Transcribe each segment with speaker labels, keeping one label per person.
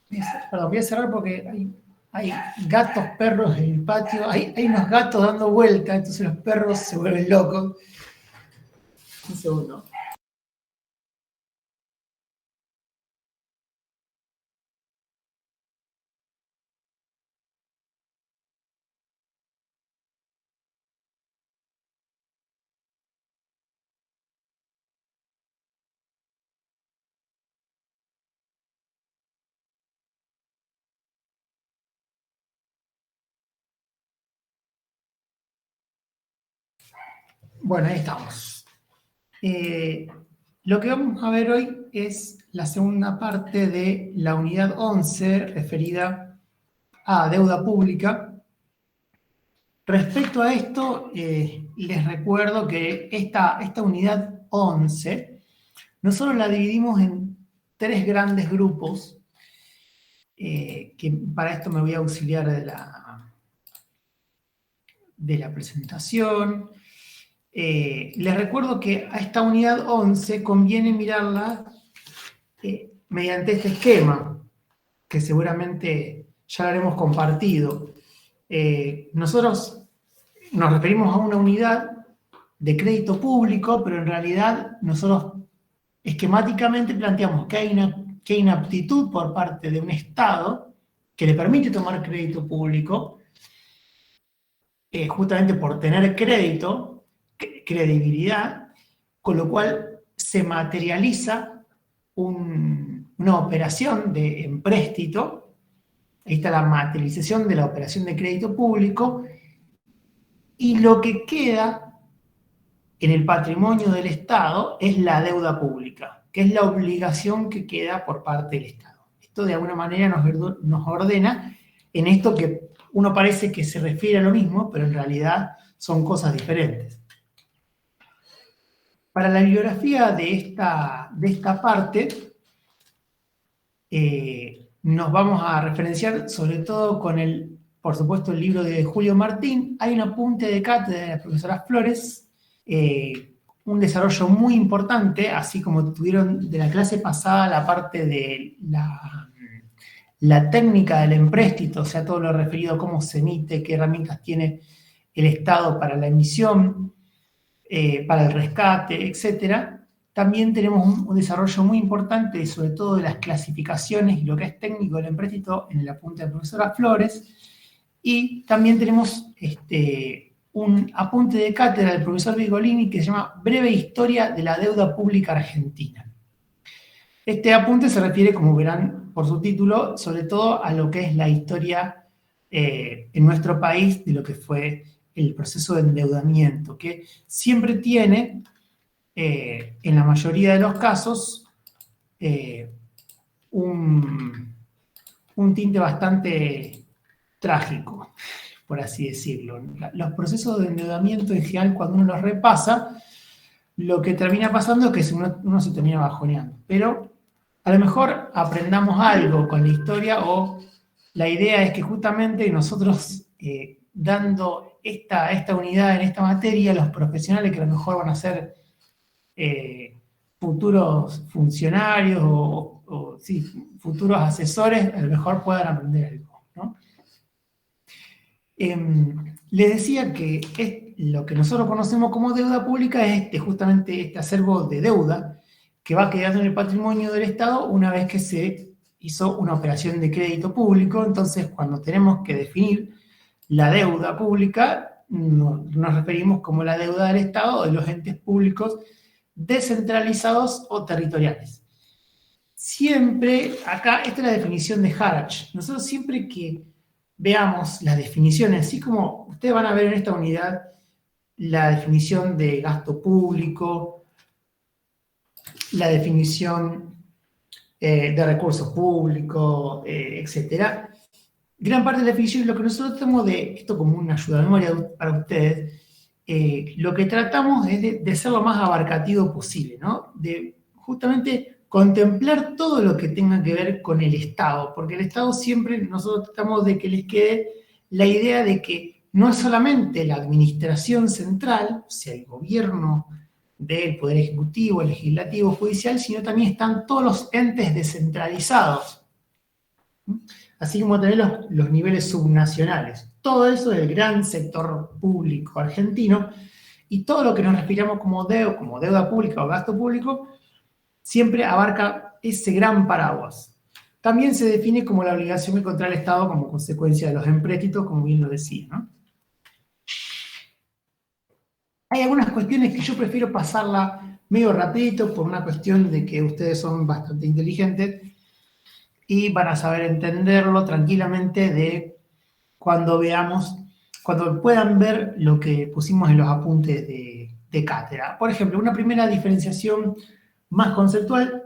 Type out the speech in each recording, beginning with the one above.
Speaker 1: Perdón, voy a cerrar porque hay gatos, perros en el patio. Hay unos gatos dando vueltas, entonces los perros se vuelven locos. Un segundo. Bueno, ahí estamos. Lo que vamos a ver hoy es la segunda parte de la unidad 11 referida a deuda pública. Respecto a esto, les recuerdo que esta unidad 11 nosotros la dividimos en tres grandes grupos, que para esto me voy a auxiliar de la presentación. Les recuerdo que a esta unidad 11 conviene mirarla mediante este esquema, que seguramente ya lo haremos compartido. Nosotros nos referimos a una unidad de crédito público, pero en realidad nosotros esquemáticamente planteamos que hay una aptitud por parte de un Estado que le permite tomar crédito público, justamente por tener crédito, credibilidad, con lo cual se materializa una operación de empréstito. Ahí está la materialización de la operación de crédito público, y lo que queda en el patrimonio del Estado es la deuda pública, que es la obligación que queda por parte del Estado. Esto de alguna manera nos ordena en esto que uno parece que se refiere a lo mismo, pero en realidad son cosas diferentes. Para la bibliografía de esta parte, nos vamos a referenciar sobre todo con por supuesto, el libro de Julio Martín. Hay un apunte de cátedra de la profesora Flores, un desarrollo muy importante, así como tuvieron de la clase pasada la parte de la técnica del empréstito, o sea, todo lo referido a cómo se emite, qué herramientas tiene el Estado para la emisión, para el rescate, etc. También tenemos un desarrollo muy importante, sobre todo de las clasificaciones y lo que es técnico del empréstito en el apunte de la profesora Flores. Y también tenemos un apunte de cátedra del profesor Vigolini que se llama Breve Historia de la Deuda Pública Argentina. Este apunte se refiere, como verán por su título, sobre todo a lo que es la historia en nuestro país de lo que fue el proceso de endeudamiento, que siempre tiene, en la mayoría de los casos, un tinte bastante trágico, por así decirlo. Los procesos de endeudamiento en general, cuando uno los repasa, lo que termina pasando es que uno se termina bajoneando. Pero a lo mejor aprendamos algo con la historia, o la idea es que justamente nosotros, dando esta unidad en esta materia, los profesionales que a lo mejor van a ser futuros funcionarios o sí, futuros asesores, a lo mejor puedan aprender algo, ¿no? Les decía que lo que nosotros conocemos como deuda pública es justamente este acervo de deuda que va quedando en el patrimonio del Estado una vez que se hizo una operación de crédito público. Entonces, cuando tenemos que definir la deuda pública, nos referimos como la deuda del Estado o de los entes públicos descentralizados o territoriales. Siempre, acá, esta es la definición de Harach. Nosotros siempre que veamos las definiciones, así como ustedes van a ver en esta unidad la definición de gasto público, la definición de recursos públicos, etc. Gran parte de la definición, lo que nosotros tenemos de esto como una ayuda de memoria para ustedes, lo que tratamos es de ser lo más abarcativo posible, ¿no? De justamente contemplar todo lo que tenga que ver con el Estado, porque el Estado siempre nosotros tratamos de que les quede la idea de que no es solamente la administración central, o sea, el gobierno del Poder Ejecutivo, Legislativo, Judicial, sino también están todos los entes descentralizados Así como también los niveles subnacionales. Todo eso del gran sector público argentino y todo lo que nos respiramos como deuda pública o gasto público siempre abarca ese gran paraguas. También se define como la obligación que contrae el Estado como consecuencia de los empréstitos, como bien lo decía, ¿no? Hay algunas cuestiones que yo prefiero pasarla medio rapidito por una cuestión de que ustedes son bastante inteligentes y van a saber entenderlo tranquilamente de cuando puedan ver lo que pusimos en los apuntes de cátedra. Por ejemplo, una primera diferenciación más conceptual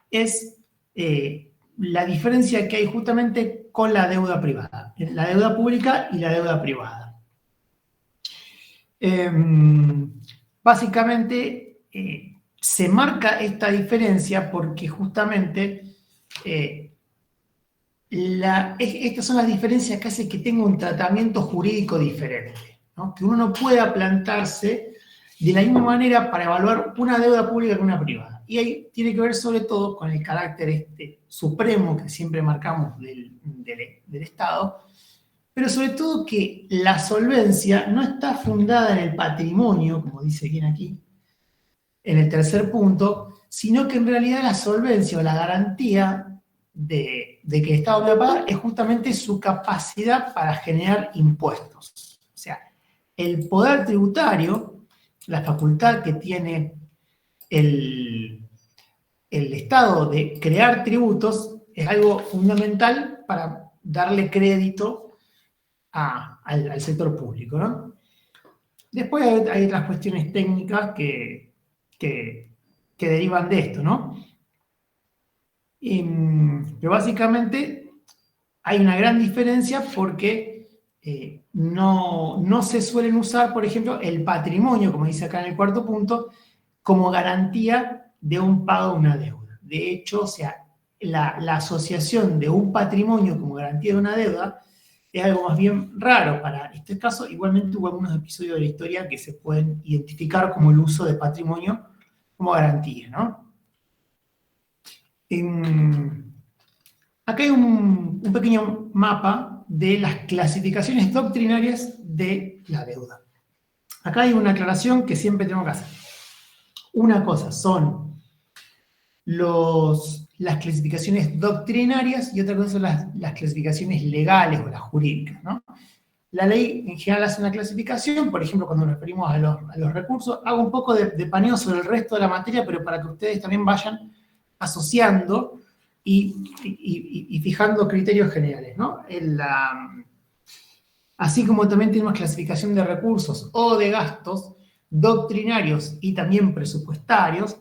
Speaker 1: es la diferencia que hay justamente con la deuda privada, la deuda pública y la deuda privada. Básicamente se marca esta diferencia porque justamente estas son las diferencias que hacen que tenga un tratamiento jurídico diferente, ¿no? Que uno no pueda plantarse de la misma manera para evaluar una deuda pública que una privada. Y ahí tiene que ver sobre todo con el carácter supremo que siempre marcamos del Estado, pero sobre todo que la solvencia no está fundada en el patrimonio, como dice bien aquí, en el tercer punto, sino que en realidad la solvencia o la garantía de que el Estado va a pagar es justamente su capacidad para generar impuestos. O sea, el poder tributario, la facultad que tiene el Estado de crear tributos, es algo fundamental para darle crédito al sector público, ¿no? Después hay otras cuestiones técnicas que derivan de esto, ¿no? Pero básicamente hay una gran diferencia porque no se suelen usar, por ejemplo, el patrimonio, como dice acá en el cuarto punto, como garantía de un pago de una deuda. De hecho, o sea, la asociación de un patrimonio como garantía de una deuda es algo más bien raro para este caso. Igualmente hubo algunos episodios de la historia que se pueden identificar como el uso de patrimonio como garantía, ¿no? Acá hay un pequeño mapa de las clasificaciones doctrinarias de la deuda. Acá hay una aclaración que siempre tengo que hacer. Una cosa son las clasificaciones doctrinarias y otra cosa son las clasificaciones legales o las jurídicas, ¿no? La ley en general hace una clasificación, por ejemplo, cuando nos referimos a los recursos, hago un poco de paneo sobre el resto de la materia, pero para que ustedes también vayan asociando y fijando criterios generales, ¿no? Así como también tenemos clasificación de recursos o de gastos doctrinarios y también presupuestarios,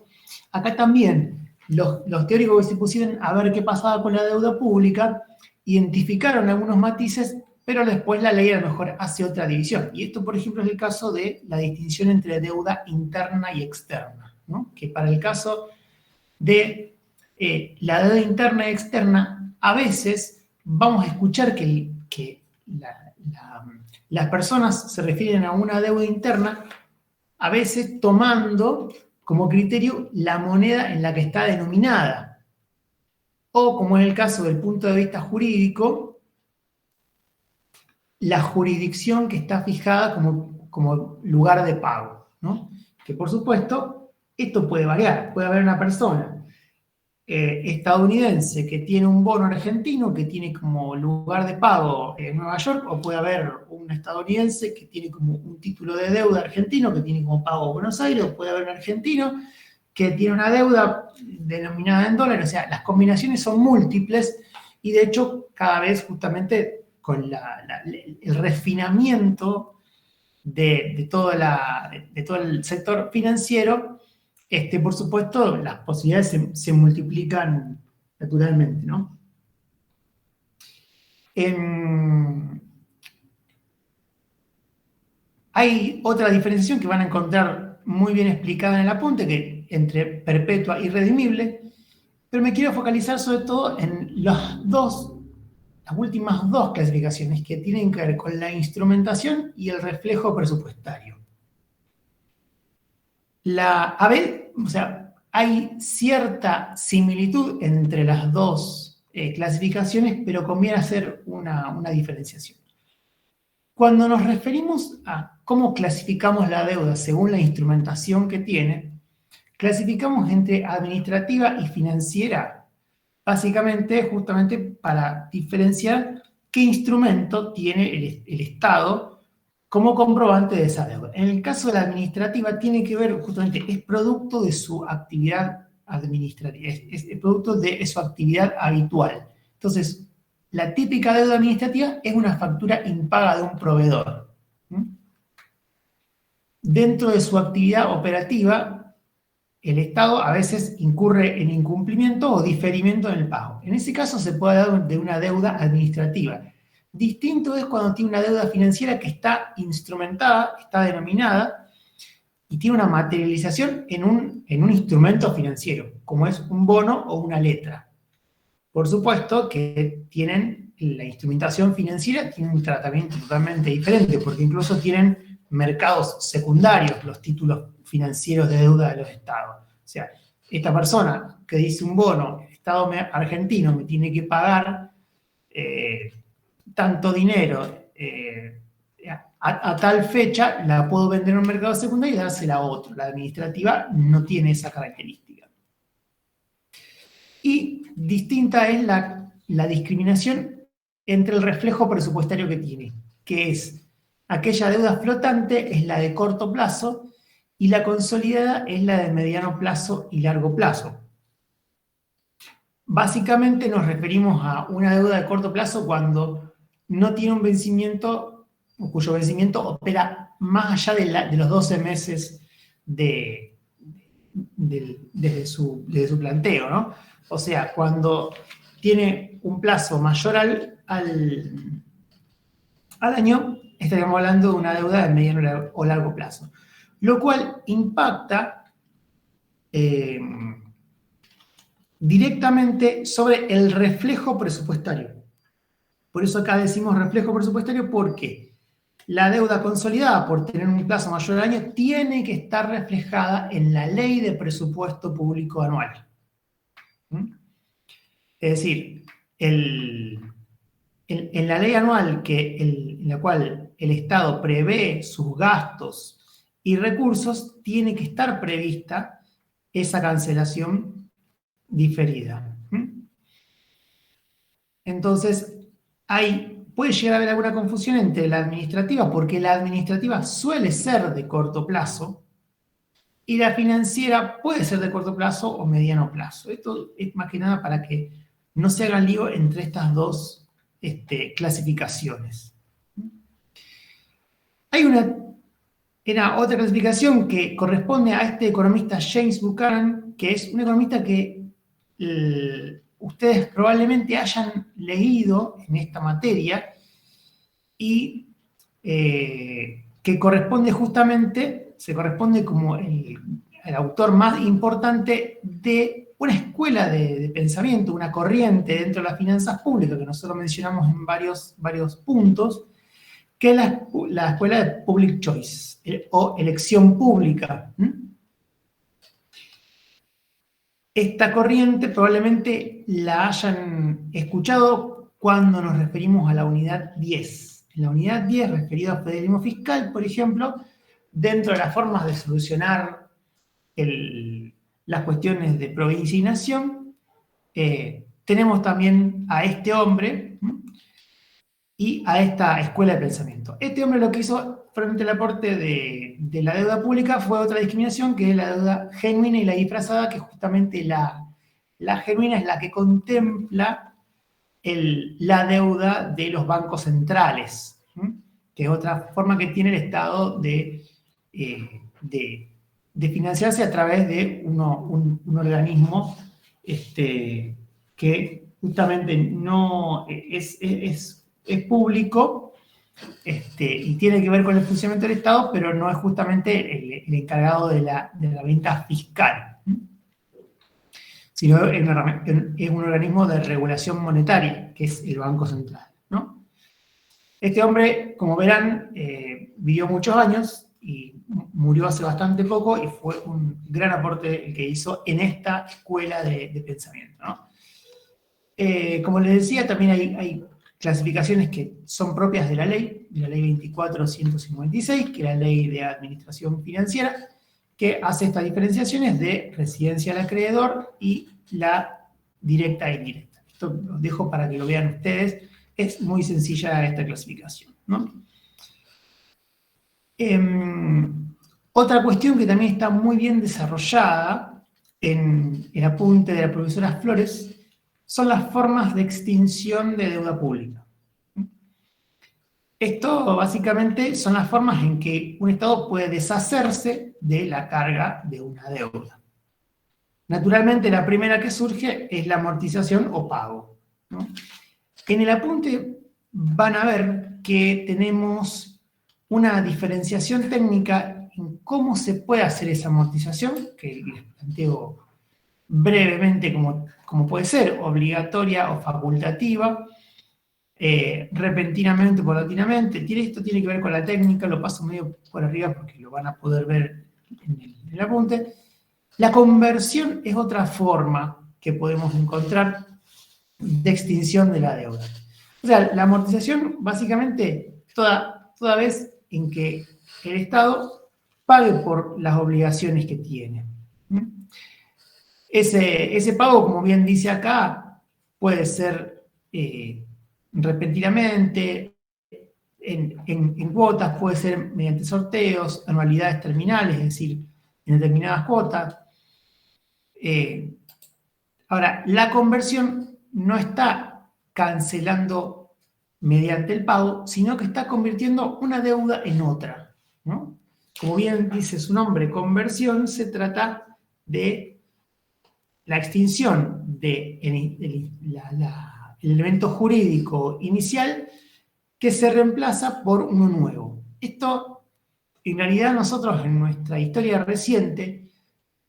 Speaker 1: acá también los teóricos que se pusieron a ver qué pasaba con la deuda pública identificaron algunos matices, pero después la ley a lo mejor hace otra división. Y esto, por ejemplo, es el caso de la distinción entre deuda interna y externa, ¿no? Que para el caso de la deuda interna y externa, a veces vamos a escuchar que las personas se refieren a una deuda interna, a veces tomando como criterio la moneda en la que está denominada. O, como en el caso del punto de vista jurídico, la jurisdicción que está fijada como lugar de pago, ¿no? Que por supuesto, esto puede variar. Puede haber una persona estadounidense que tiene un bono argentino que tiene como lugar de pago en Nueva York, o puede haber un estadounidense que tiene como un título de deuda argentino que tiene como pago Buenos Aires, o puede haber un argentino que tiene una deuda denominada en dólares. O sea, las combinaciones son múltiples y de hecho cada vez justamente con el refinamiento de todo el sector financiero, por supuesto, las posibilidades se multiplican naturalmente, ¿no? Hay otra diferenciación que van a encontrar muy bien explicada en el apunte, que entre perpetua y redimible, pero me quiero focalizar sobre todo en las últimas dos clasificaciones que tienen que ver con la instrumentación y el reflejo presupuestario. O sea, hay cierta similitud entre las dos clasificaciones, pero conviene hacer una diferenciación. Cuando nos referimos a cómo clasificamos la deuda según la instrumentación que tiene, clasificamos entre administrativa y financiera, básicamente justamente para diferenciar qué instrumento tiene el Estado como comprobante de esa deuda. En el caso de la administrativa tiene que ver justamente, es producto de su actividad administrativa, es producto de su actividad habitual. Entonces, la típica deuda administrativa es una factura impaga de un proveedor. Dentro de su actividad operativa, el Estado a veces incurre en incumplimiento o diferimiento en el pago. En ese caso se puede dar de una deuda administrativa. Distinto es cuando tiene una deuda financiera que está instrumentada, está denominada y tiene una materialización en un instrumento financiero, como es un bono o una letra. Por supuesto que tienen la instrumentación financiera, tiene un tratamiento totalmente diferente, porque incluso tienen mercados secundarios los títulos financieros de deuda de los estados. O sea, esta persona que dice un bono, el Estado argentino me tiene que pagar tanto dinero a tal fecha, la puedo vender en un mercado secundario y dársela a otro. La administrativa no tiene esa característica. Y distinta es la discriminación entre el reflejo presupuestario que tiene, que es aquella deuda flotante, es la de corto plazo, y la consolidada es la de mediano plazo y largo plazo. Básicamente nos referimos a una deuda de corto plazo cuando no tiene un vencimiento, o cuyo vencimiento opera más allá de los 12 meses desde su planteo, ¿no? O sea, cuando tiene un plazo mayor al año, estaríamos hablando de una deuda de mediano o largo plazo. Lo cual impacta directamente sobre el reflejo presupuestario. Por eso acá decimos reflejo presupuestario, porque la deuda consolidada, por tener un plazo mayor al año, tiene que estar reflejada en la ley de presupuesto público anual. Es decir, en la ley anual en la cual el Estado prevé sus gastos y recursos, tiene que estar prevista esa cancelación diferida. Entonces, puede llegar a haber alguna confusión entre la administrativa, porque la administrativa suele ser de corto plazo, y la financiera puede ser de corto plazo o mediano plazo. Esto es más que nada para que no se hagan lío entre estas dos clasificaciones. Hay otra clasificación que corresponde a este economista James Buchanan, que es un economista que ustedes probablemente hayan leído en esta materia y que se corresponde como el autor más importante de una escuela de pensamiento, una corriente dentro de las finanzas públicas que nosotros mencionamos en varios puntos, que es la escuela de Public Choice o elección pública. Esta corriente probablemente la hayan escuchado cuando nos referimos a la unidad 10. En la unidad 10, referido a federalismo fiscal, por ejemplo, dentro de las formas de solucionar las cuestiones de provincia y nación, tenemos también a este hombre y a esta escuela de pensamiento. Este hombre lo que hizo frente al aporte de la deuda pública fue otra discriminación, que es la deuda genuina y la disfrazada, que justamente la genuina es la que contempla la deuda de los bancos centrales, que es otra forma que tiene el Estado de financiarse a través de un organismo que justamente no es público y tiene que ver con el funcionamiento del Estado, pero no es justamente el encargado de la venta fiscal, sino es un organismo de regulación monetaria, que es el Banco Central, ¿no? Este hombre, como verán, vivió muchos años y murió hace bastante poco, y fue un gran aporte el que hizo en esta escuela de pensamiento, ¿no? Como les decía, también hay clasificaciones que son propias de la ley 24.156, que es la ley de administración financiera, que hace estas diferenciaciones de residencia al acreedor y la directa e indirecta. Esto los dejo para que lo vean ustedes. Es muy sencilla esta clasificación, ¿no? Otra cuestión que también está muy bien desarrollada en el apunte de la profesora Flores son las formas de extinción de deuda pública. Esto básicamente son las formas en que un Estado puede deshacerse de la carga de una deuda. Naturalmente, la primera que surge es la amortización o pago, ¿no? En el apunte van a ver que tenemos una diferenciación técnica en cómo se puede hacer esa amortización, que les planteo brevemente como puede ser, obligatoria o facultativa, repentinamente o paulatinamente. Esto tiene que ver con la técnica, lo paso medio por arriba porque lo van a poder ver en el apunte. La conversión es otra forma que podemos encontrar de extinción de la deuda. O sea, la amortización, básicamente, toda vez en que el Estado pague por las obligaciones que tiene. Ese pago, como bien dice acá, puede ser repentinamente, en cuotas, puede ser mediante sorteos, anualidades terminales, es decir, en determinadas cuotas. Ahora, la conversión no está cancelando mediante el pago, sino que está convirtiendo una deuda en otra, ¿no? Como bien dice su nombre, conversión, se trata de la extinción del elemento jurídico inicial que se reemplaza por uno nuevo. Esto, en realidad, nosotros en nuestra historia reciente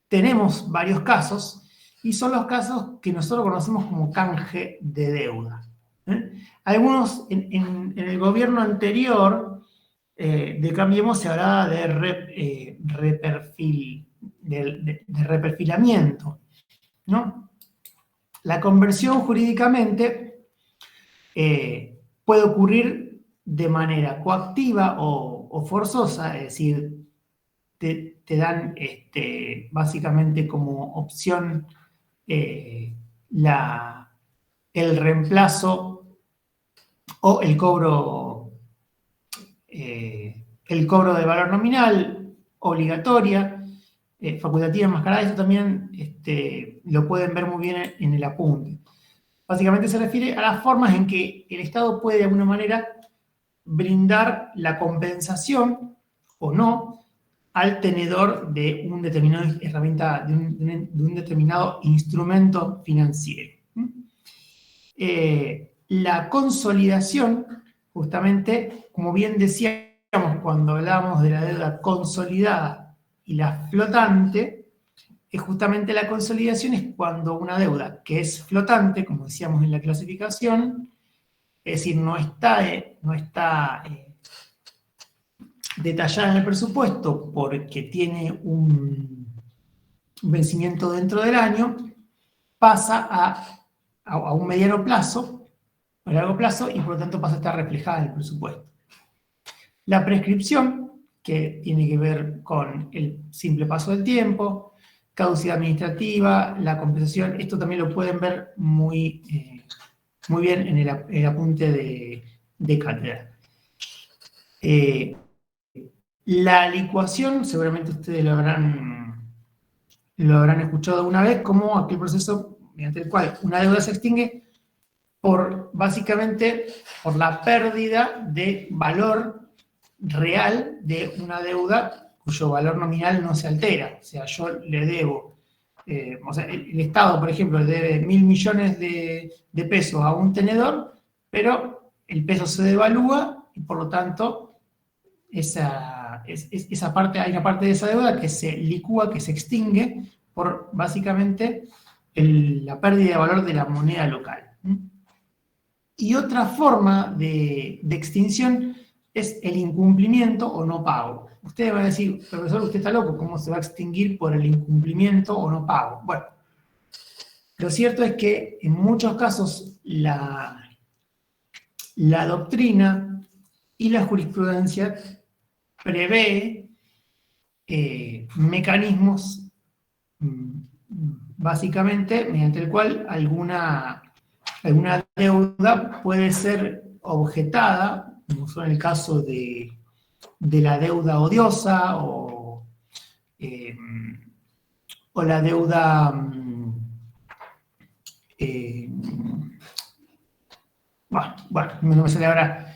Speaker 1: tenemos varios casos, y son los casos que nosotros conocemos como canje de deuda. Algunos, en el gobierno anterior de Cambiemos se hablaba de reperfilamiento, ¿no? La conversión jurídicamente puede ocurrir de manera coactiva o forzosa, es decir, te dan básicamente como opción el reemplazo o el cobro de valor nominal, obligatoria, facultativa, enmascarada. Eso también lo pueden ver muy bien en el apunte. Básicamente se refiere a las formas en que el Estado puede de alguna manera brindar la compensación o no al tenedor de un determinado herramienta, de un determinado instrumento financiero. La consolidación, justamente, como bien decíamos cuando hablábamos de la deuda consolidada y la flotante, justamente la consolidación es cuando una deuda que es flotante, como decíamos en la clasificación, es decir, no está detallada en el presupuesto porque tiene un vencimiento dentro del año, pasa a un mediano plazo, a largo plazo, y por lo tanto pasa a estar reflejada en el presupuesto. La prescripción, que tiene que ver con el simple paso del tiempo, caducidad administrativa, la compensación, esto también lo pueden ver muy bien en el apunte de cátedra. La licuación, seguramente ustedes lo habrán escuchado alguna vez, como aquel proceso mediante el cual una deuda se extingue básicamente por la pérdida de valor real de una deuda cuyo valor nominal no se altera. O sea, yo le debo, o sea, el Estado, por ejemplo, le debe 1.000 millones de pesos a un tenedor, pero el peso se devalúa y por lo tanto hay una parte de esa deuda que se licúa, que se extingue por básicamente la pérdida de valor de la moneda local. Y otra forma de extinción es el incumplimiento o no pago. Ustedes van a decir, profesor, usted está loco, ¿cómo se va a extinguir por el incumplimiento o no pago? Bueno, Lo cierto es que en muchos casos la doctrina y la jurisprudencia prevé mecanismos, básicamente, mediante el cual alguna deuda puede ser objetada, como fue en el caso de la deuda odiosa eh, o la deuda bueno, no me sale ahora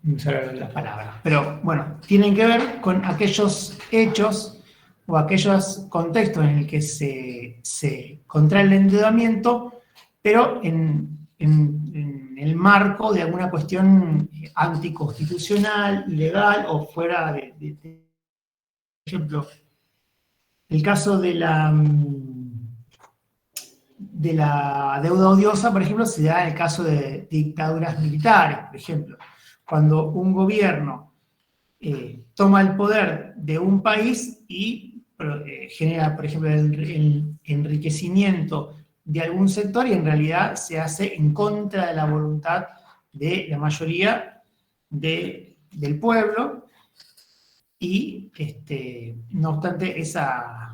Speaker 1: no me sale la palabra, pero bueno, tienen que ver con aquellos hechos o aquellos contextos en el que se contrae el endeudamiento, pero en el marco de alguna cuestión anticonstitucional, ilegal o fuera por ejemplo, el caso de la deuda odiosa, por ejemplo, se da en el caso de dictaduras militares, por ejemplo. Cuando un gobierno toma el poder de un país y genera, por ejemplo, el enriquecimiento de algún sector y en realidad se hace en contra de la voluntad de la mayoría del pueblo y, no obstante, esa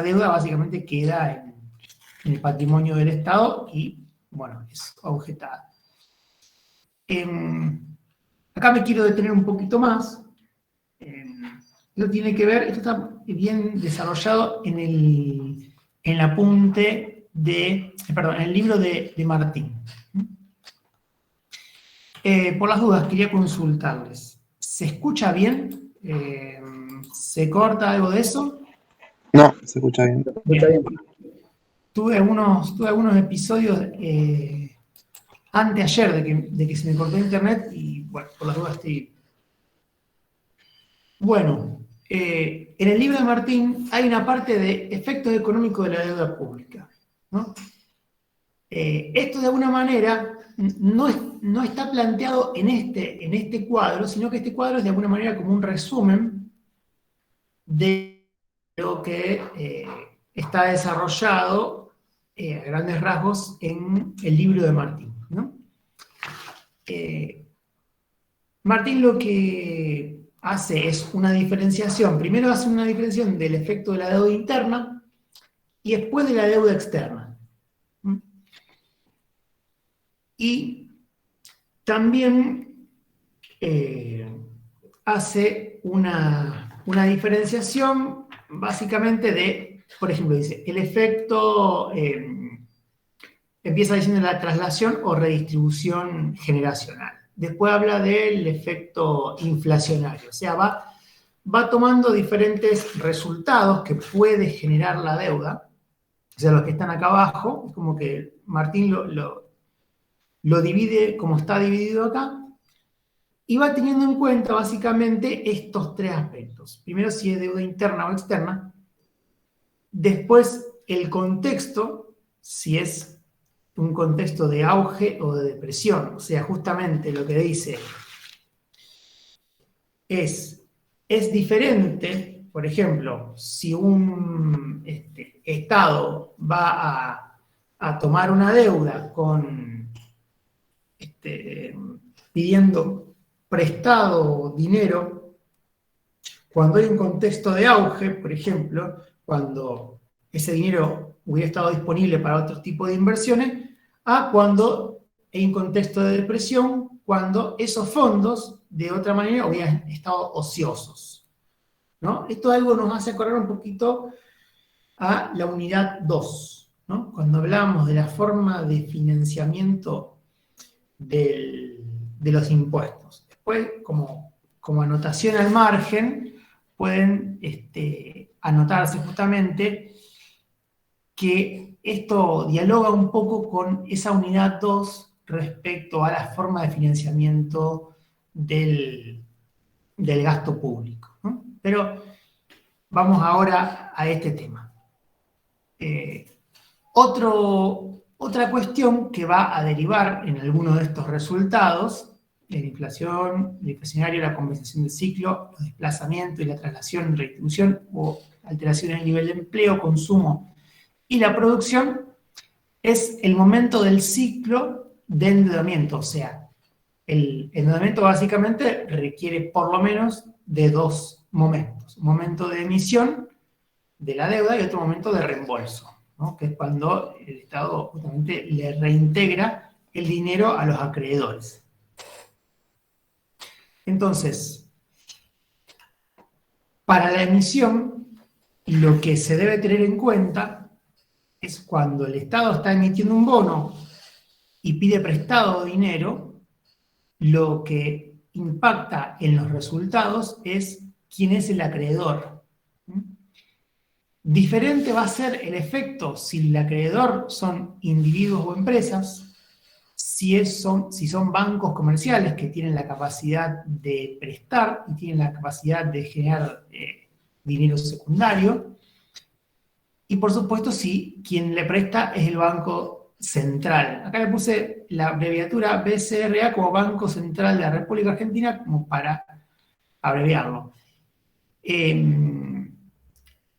Speaker 1: deuda básicamente queda en el patrimonio del Estado y, bueno, es objetada. Acá me quiero detener un poquito más. Esto tiene que ver, esto está bien desarrollado en el apunte en el libro de Martín. Por las dudas, quería consultarles. ¿Se escucha bien? ¿Se corta algo de eso?
Speaker 2: No, se escucha bien.
Speaker 1: Bien. Tuve algunos episodios anteayer de que se me cortó internet y, bueno, por las dudas estoy... Bueno, en el libro de Martín hay una parte de efectos económicos de la deuda pública, ¿no? Esto de alguna manera no está planteado en este cuadro, sino que este cuadro es de alguna manera como un resumen de lo que está desarrollado a grandes rasgos en el libro de Martín, ¿no? Martín lo que hace es una diferenciación. Primero hace una diferenciación del efecto de la deuda interna y después de la deuda externa. Y también hace una diferenciación básicamente de, por ejemplo, dice, el efecto, empieza diciendo la traslación o redistribución generacional. Después habla del efecto inflacionario, o sea, va tomando diferentes resultados que puede generar la deuda, o sea, los que están acá abajo, es como que Martín lo divide como está dividido acá, y va teniendo en cuenta básicamente estos tres aspectos. Primero, si es deuda interna o externa. Después, el contexto, si es un contexto de auge o de depresión. O sea, justamente lo que dice es diferente, por ejemplo, si un Estado va a tomar una deuda pidiendo prestado dinero, cuando hay un contexto de auge, por ejemplo, cuando ese dinero hubiera estado disponible para otro tipo de inversiones, a cuando hay un contexto de depresión, cuando esos fondos, de otra manera, hubieran estado ociosos, ¿no? Esto algo nos hace acordar un poquito a la unidad 2, ¿no? Cuando hablamos de la forma de financiamiento de los impuestos. Después, como anotación al margen, pueden anotarse justamente que esto dialoga un poco con esa unidad 2 respecto a la forma de financiamiento del gasto público, ¿no? Pero vamos ahora a este tema. Otra cuestión que va a derivar en alguno de estos resultados la inflación, el inflacionario, la compensación del ciclo, los desplazamientos y la traslación, redistribución o alteración en el nivel de empleo, consumo y la producción, es el momento del ciclo de endeudamiento. O sea, el endeudamiento básicamente requiere por lo menos de dos momentos. Un momento de emisión de la deuda y otro momento de reembolso, ¿no? Que es cuando el Estado justamente le reintegra el dinero a los acreedores. Entonces, para la emisión, lo que se debe tener en cuenta es cuando el Estado está emitiendo un bono y pide prestado dinero, lo que impacta en los resultados es quién es el acreedor. Diferente va a ser el efecto si el acreedor son individuos o empresas, si son bancos comerciales que tienen la capacidad de prestar y tienen la capacidad de generar dinero secundario, y por supuesto si quien le presta es el Banco Central. Acá le puse la abreviatura BCRA como Banco Central de la República Argentina como para abreviarlo.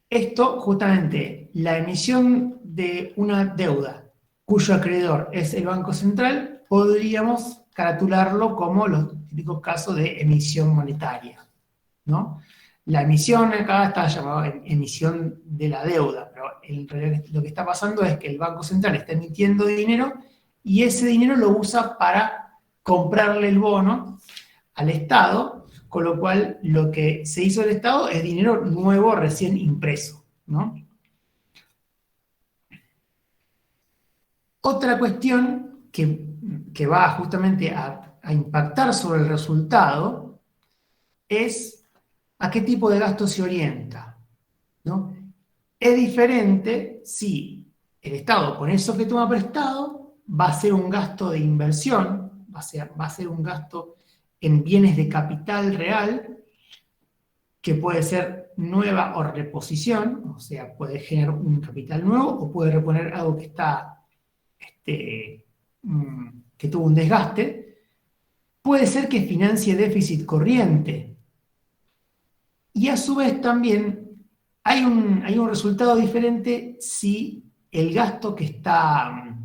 Speaker 1: Esto, justamente, la emisión de una deuda cuyo acreedor es el Banco Central, podríamos caratularlo como los típicos casos de emisión monetaria, ¿no? La emisión acá está llamada emisión de la deuda, pero en realidad lo que está pasando es que el Banco Central está emitiendo dinero y ese dinero lo usa para comprarle el bono al Estado, con lo cual lo que se hizo del Estado es dinero nuevo recién impreso, ¿no? Otra cuestión que va justamente a impactar sobre el resultado es a qué tipo de gasto se orienta, ¿no? Es diferente si el Estado, con eso que toma prestado, va a ser un gasto de inversión, va a ser un gasto en bienes de capital real, que puede ser nueva o reposición, o sea, puede generar un capital nuevo o puede reponer algo que está, que tuvo un desgaste. Puede ser que financie déficit corriente. Y a su vez también hay un resultado diferente si el gasto que está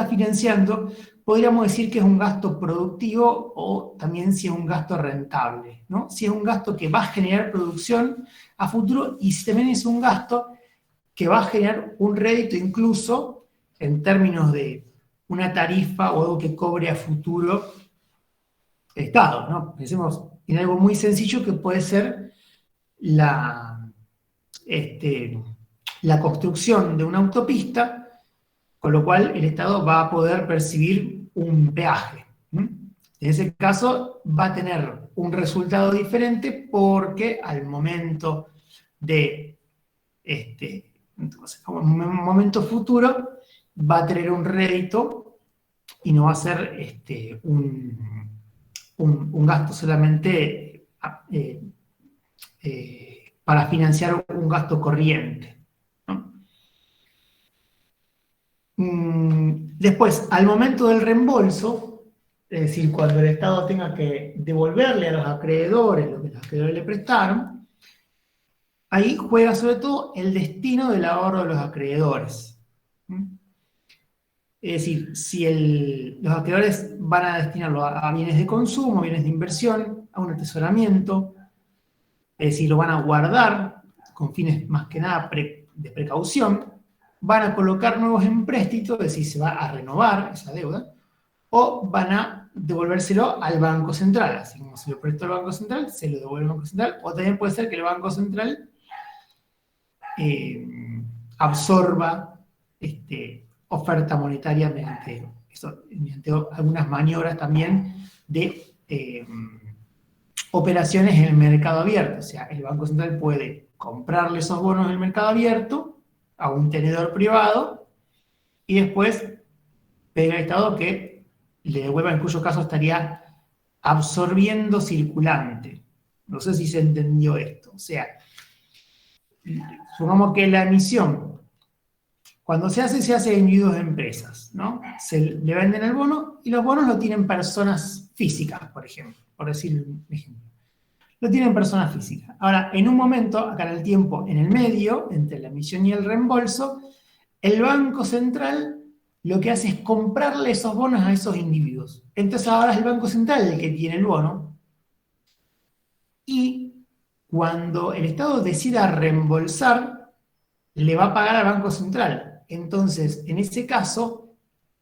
Speaker 1: financiando, podríamos decir que es un gasto productivo o también si es un gasto rentable, ¿no? Si es un gasto que va a generar producción a futuro y si también es un gasto que va a generar un rédito incluso en términos de una tarifa o algo que cobre a futuro el Estado, ¿no? Pensemos en algo muy sencillo que puede ser la construcción de una autopista, con lo cual el Estado va a poder percibir un peaje. En ese caso va a tener un resultado diferente porque al momento de un momento futuro va a tener un rédito y no va a ser un gasto solamente para financiar un gasto corriente, ¿no? Después, al momento del reembolso, es decir, cuando el Estado tenga que devolverle a los acreedores lo que los acreedores le prestaron, ahí juega sobre todo el destino del ahorro de los acreedores. Es decir, si los acreedores van a destinarlo a bienes de consumo, bienes de inversión, a un atesoramiento, es decir, lo van a guardar con fines más que nada de precaución, van a colocar nuevos empréstitos, es decir, se va a renovar esa deuda, o van a devolvérselo al Banco Central, así como se lo prestó al Banco Central, se lo devuelve al Banco Central, o también puede ser que el Banco Central absorba oferta monetaria mediante algunas maniobras también de operaciones en el mercado abierto. O sea, el Banco Central puede comprarle esos bonos en el mercado abierto a un tenedor privado y después pedir al Estado que le devuelva, en cuyo caso estaría absorbiendo circulante. No sé si se entendió esto. O sea, supongamos que la emisión, Cuando se hace a individuos de empresas, ¿no? Se le venden el bono y los bonos lo tienen personas físicas, por ejemplo, por decir un ejemplo. Lo tienen personas físicas. Ahora, en un momento, acá en el tiempo, en el medio, entre la emisión y el reembolso, el Banco Central lo que hace es comprarle esos bonos a esos individuos. Entonces ahora es el Banco Central el que tiene el bono y cuando el Estado decida reembolsar, le va a pagar al Banco Central. Entonces, en ese caso,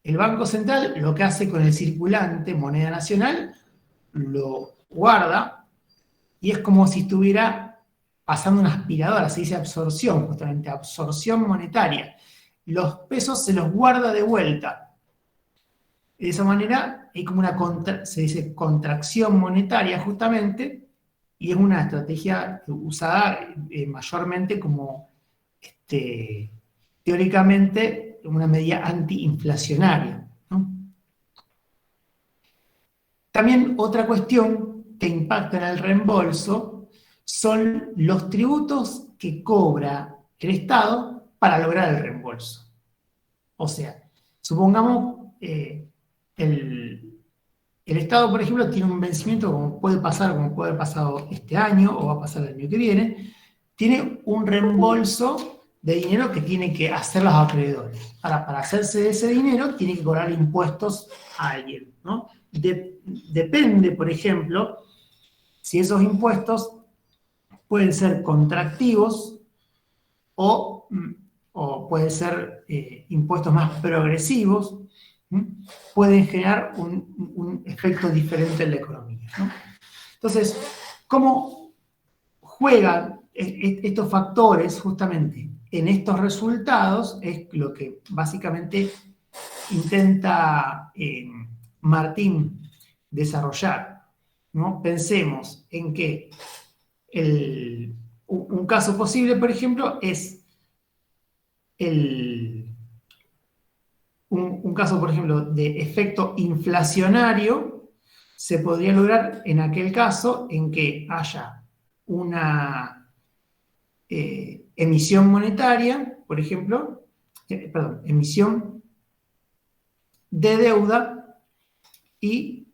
Speaker 1: el Banco Central lo que hace con el circulante, moneda nacional, lo guarda y es como si estuviera pasando una aspiradora, se dice absorción, justamente, absorción monetaria. Los pesos se los guarda de vuelta. De esa manera hay como se dice contracción monetaria justamente, y es una estrategia usada mayormente como teóricamente una medida antiinflacionaria, ¿no? También otra cuestión que impacta en el reembolso son los tributos que cobra el Estado para lograr el reembolso. O sea, supongamos el Estado, por ejemplo, tiene un vencimiento como puede haber pasado este año o va a pasar el año que viene, tiene un reembolso de dinero que tiene que hacer los acreedores. Ahora, para hacerse de ese dinero, tiene que cobrar impuestos a alguien, ¿no? Depende, por ejemplo, si esos impuestos pueden ser contractivos o, pueden ser impuestos más progresivos, pueden generar un efecto diferente en la economía, ¿no? Entonces, ¿cómo juegan estos factores justamente en estos resultados? Es lo que básicamente intenta Martín desarrollar, ¿no? Pensemos en que un caso posible, por ejemplo, es un caso, por ejemplo, de efecto inflacionario se podría lograr en aquel caso en que haya una emisión monetaria, por ejemplo, emisión de deuda y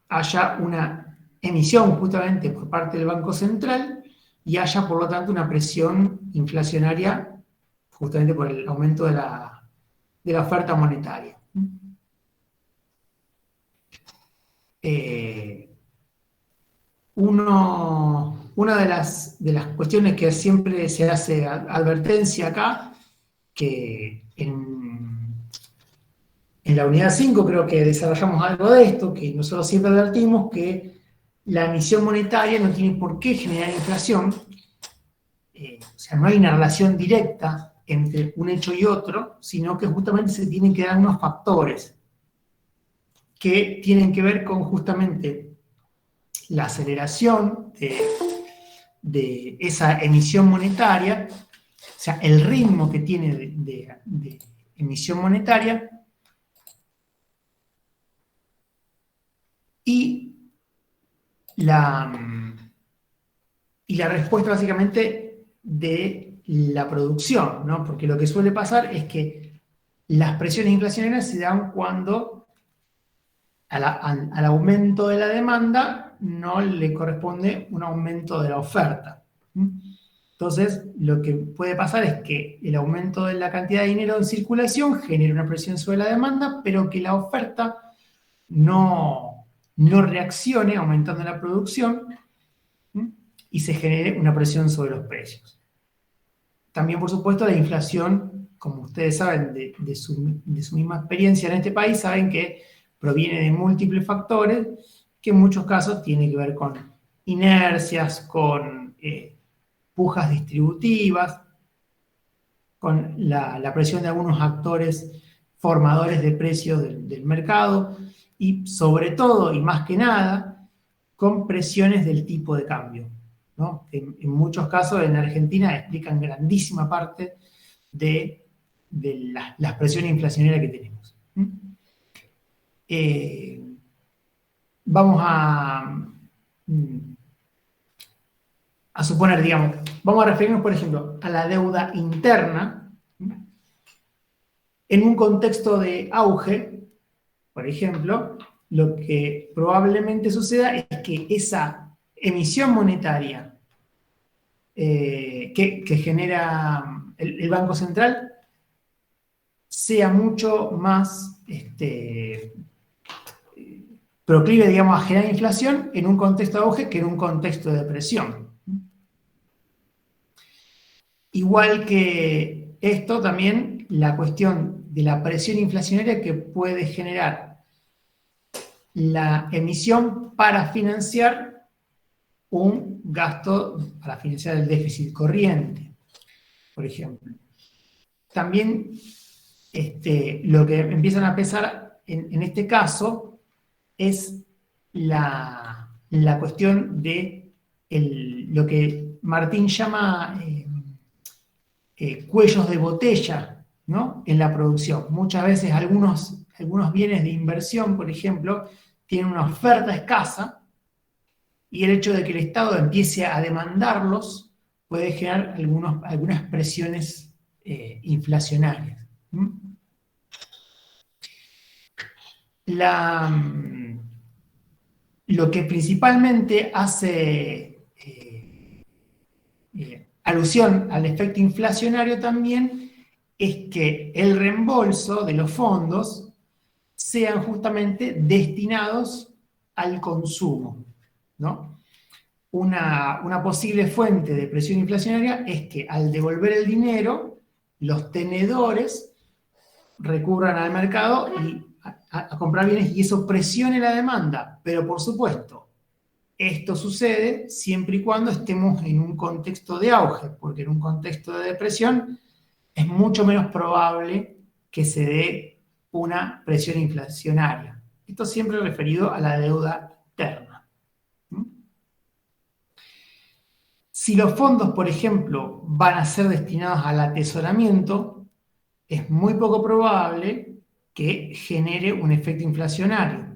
Speaker 1: haya una emisión justamente por parte del Banco Central y haya, por lo tanto, una presión inflacionaria justamente por el aumento de la oferta monetaria. Una de las cuestiones que siempre se hace advertencia acá, que en la unidad 5 creo que desarrollamos algo de esto, que nosotros siempre advertimos que la emisión monetaria no tiene por qué generar inflación, o sea, no hay una relación directa entre un hecho y otro, sino que justamente se tienen que dar unos factores que tienen que ver con justamente la aceleración de esa emisión monetaria, o sea, el ritmo que tiene de emisión monetaria, y la respuesta básicamente de la producción, ¿no? Porque lo que suele pasar es que las presiones inflacionarias se dan cuando al aumento de la demanda no le corresponde un aumento de la oferta. Entonces, lo que puede pasar es que el aumento de la cantidad de dinero en circulación genere una presión sobre la demanda, pero que la oferta no reaccione aumentando la producción y se genere una presión sobre los precios. También, por supuesto, la inflación, como ustedes saben de su misma experiencia en este país, saben que proviene de múltiples factores que en muchos casos tienen que ver con inercias, con pujas distributivas, con la presión de algunos actores formadores de precios del mercado y sobre todo y más que nada con presiones del tipo de cambio, ¿no? Que en muchos casos en Argentina explican grandísima parte de las presiones inflacionarias que tenemos. Vamos a a suponer, digamos, vamos a referirnos, por ejemplo, a la deuda interna, en un contexto de auge, por ejemplo, lo que probablemente suceda es que esa emisión monetaria que genera el Banco Central sea mucho más proclive, digamos, a generar inflación en un contexto de auge que en un contexto de depresión. Igual que esto, también la cuestión de la presión inflacionaria que puede generar la emisión para financiar un gasto, para financiar el déficit corriente, por ejemplo. También lo que empiezan a pesar en este caso es la cuestión de lo que Martín llama cuellos de botella, ¿no? En la producción. Muchas veces algunos bienes de inversión, por ejemplo, tienen una oferta escasa y el hecho de que el Estado empiece a demandarlos puede generar algunas presiones inflacionarias. Lo que principalmente hace alusión al efecto inflacionario también es que el reembolso de los fondos sean justamente destinados al consumo, ¿no? Una posible fuente de presión inflacionaria es que al devolver el dinero, los tenedores recurran al mercado y a comprar bienes y eso presione la demanda. Pero por supuesto, esto sucede siempre y cuando estemos en un contexto de auge, porque en un contexto de depresión es mucho menos probable que se dé una presión inflacionaria. Esto siempre referido a la deuda externa. Si los fondos, por ejemplo, van a ser destinados al atesoramiento, es muy poco probable que genere un efecto inflacionario.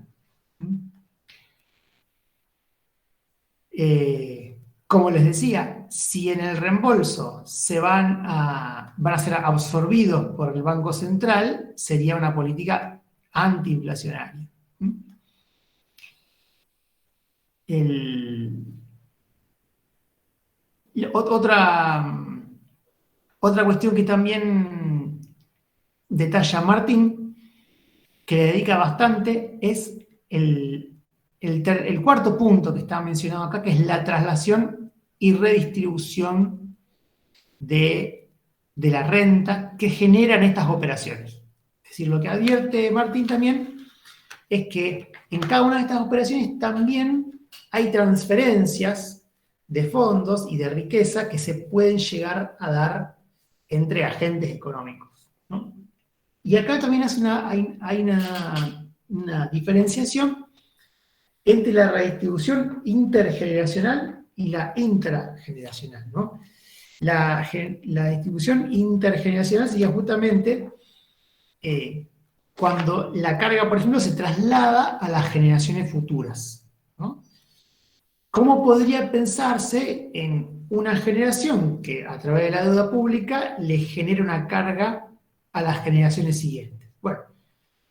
Speaker 1: Como les decía, si en el reembolso van a ser absorbidos por el Banco Central, sería una política antiinflacionaria. Otra cuestión que también detalla Martín, que le dedica bastante, es el cuarto punto que está mencionado acá, que es la traslación y redistribución de la renta que generan estas operaciones. Es decir, lo que advierte Martín también es que en cada una de estas operaciones también hay transferencias de fondos y de riqueza que se pueden llegar a dar entre agentes económicos, ¿no? Y acá también hay una diferenciación entre la redistribución intergeneracional y la intrageneracional, ¿no? La distribución intergeneracional sería justamente cuando la carga, por ejemplo, se traslada a las generaciones futuras, ¿no? ¿Cómo podría pensarse en una generación que a través de la deuda pública le genera una carga a las generaciones siguientes? Bueno,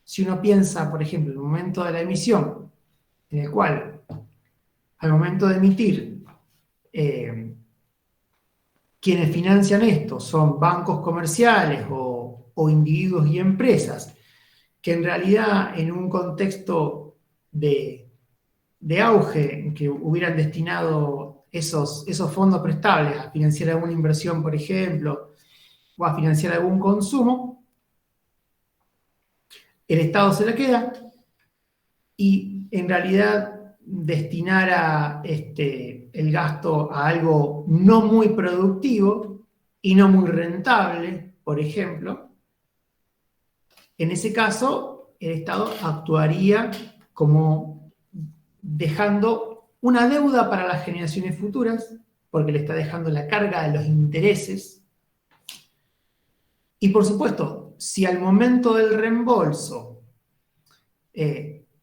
Speaker 1: si uno piensa, por ejemplo, en el momento de la emisión, en el cual al momento de emitir, quienes financian esto son bancos comerciales o individuos y empresas, que en realidad en un contexto de auge, que hubieran destinado esos fondos prestables a financiar alguna inversión, por ejemplo, o a financiar algún consumo, el Estado se la queda y en realidad destinara el gasto a algo no muy productivo y no muy rentable, por ejemplo, en ese caso el Estado actuaría como dejando una deuda para las generaciones futuras, porque le está dejando la carga de los intereses. Y por supuesto, si al momento del reembolso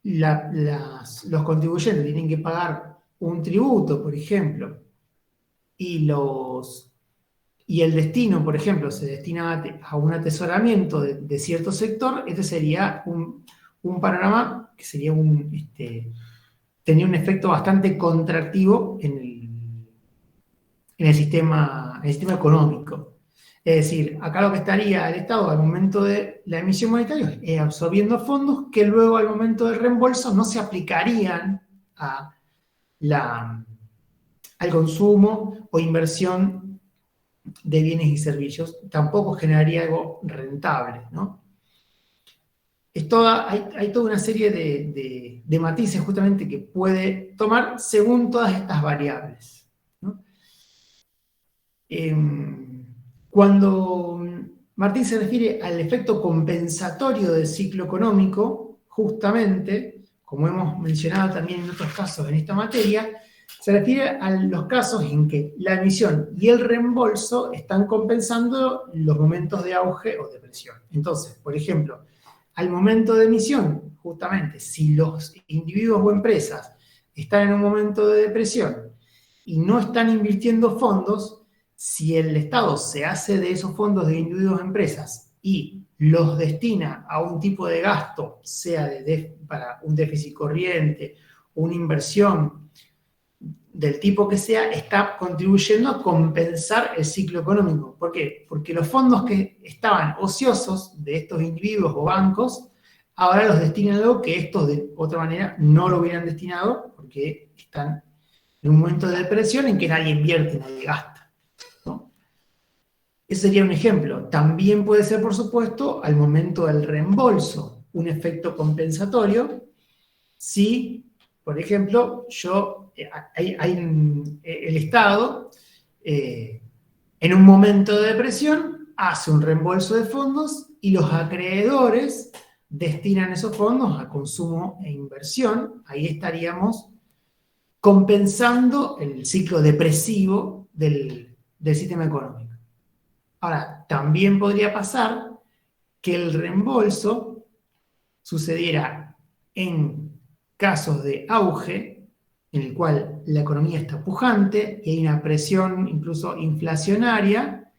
Speaker 1: los contribuyentes tienen que pagar un tributo, por ejemplo, y el destino, por ejemplo, se destina a un atesoramiento de cierto sector, este sería un panorama que sería tenía un efecto bastante contractivo en el sistema económico. Es decir, acá lo que estaría el Estado al momento de la emisión monetaria es absorbiendo fondos que luego al momento del reembolso no se aplicarían al consumo o inversión de bienes y servicios, tampoco generaría algo rentable, ¿no? Hay toda una serie de matices justamente que puede tomar según todas estas variables, ¿no? Cuando Martín se refiere al efecto compensatorio del ciclo económico, justamente, como hemos mencionado también en otros casos en esta materia, se refiere a los casos en que la emisión y el reembolso están compensando los momentos de auge o depresión. Entonces, por ejemplo, al momento de emisión, justamente, si los individuos o empresas están en un momento de depresión y no están invirtiendo fondos, si el Estado se hace de esos fondos de individuos o empresas y los destina a un tipo de gasto, sea para un déficit corriente, una inversión del tipo que sea, está contribuyendo a compensar el ciclo económico. ¿Por qué? Porque los fondos que estaban ociosos de estos individuos o bancos, ahora los destinan a algo que estos de otra manera no lo hubieran destinado, porque están en un momento de depresión en que nadie invierte, nadie gasta, ¿no? Ese sería un ejemplo. También puede ser, por supuesto, al momento del reembolso, un efecto compensatorio, si, por ejemplo, el Estado, en un momento de depresión, hace un reembolso de fondos y los acreedores destinan esos fondos a consumo e inversión. Ahí estaríamos compensando el ciclo depresivo del sistema económico. Ahora, también podría pasar que el reembolso sucediera en casos de auge, en el cual la economía está pujante y hay una presión incluso inflacionaria.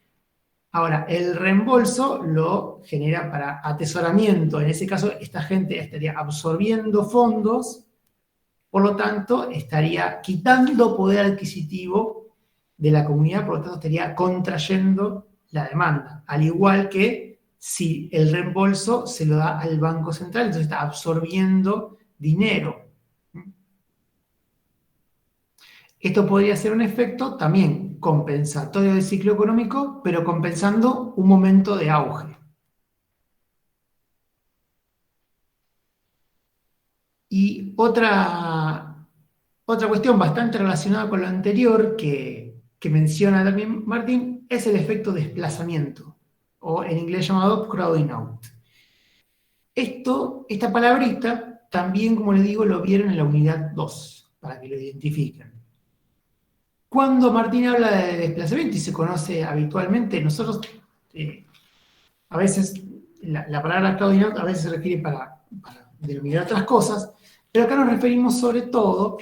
Speaker 1: Ahora, el reembolso lo genera para atesoramiento. En ese caso, esta gente estaría absorbiendo fondos, por lo tanto, estaría quitando poder adquisitivo de la comunidad, por lo tanto, estaría contrayendo la demanda. Al igual que si el reembolso se lo da al Banco Central, entonces está absorbiendo dinero. Esto podría ser un efecto también compensatorio del ciclo económico, pero compensando un momento de auge. Y otra cuestión bastante relacionada con lo anterior que menciona también Martín es el efecto desplazamiento, o en inglés llamado crowding out. Esta palabrita también, como les digo, lo vieron en la unidad 2, para que lo identifiquen. Cuando Martín habla de desplazamiento y se conoce habitualmente, nosotros a veces la palabra crowding out a veces se refiere para denominar otras cosas, pero acá nos referimos sobre todo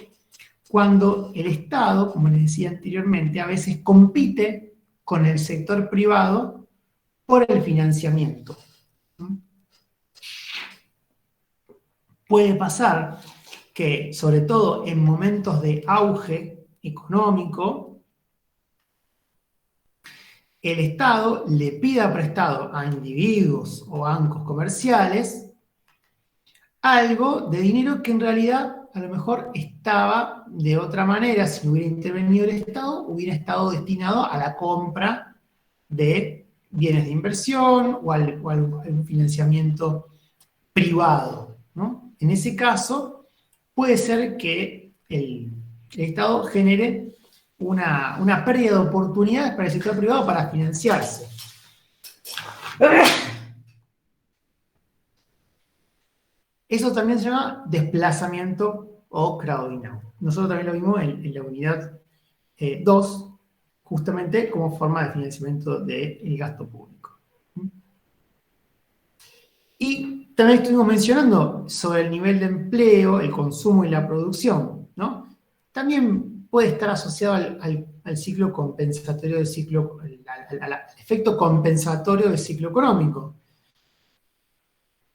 Speaker 1: cuando el Estado, como les decía anteriormente, a veces compite con el sector privado por el financiamiento. Puede pasar que, sobre todo en momentos de auge económico, el Estado le pida prestado a individuos o bancos comerciales algo de dinero que en realidad a lo mejor estaba de otra manera, si no hubiera intervenido el Estado, hubiera estado destinado a la compra de bienes de inversión o al financiamiento privado, ¿no? En ese caso, puede ser que el Estado genere una pérdida de oportunidades para el sector privado para financiarse. Eso también se llama desplazamiento o crowding out. Nosotros también lo vimos en la unidad 2, justamente como forma de financiamiento del gasto público. Y también estuvimos mencionando sobre el nivel de empleo, el consumo y la producción, ¿no? También puede estar asociado al ciclo compensatorio del ciclo, al efecto compensatorio del ciclo económico.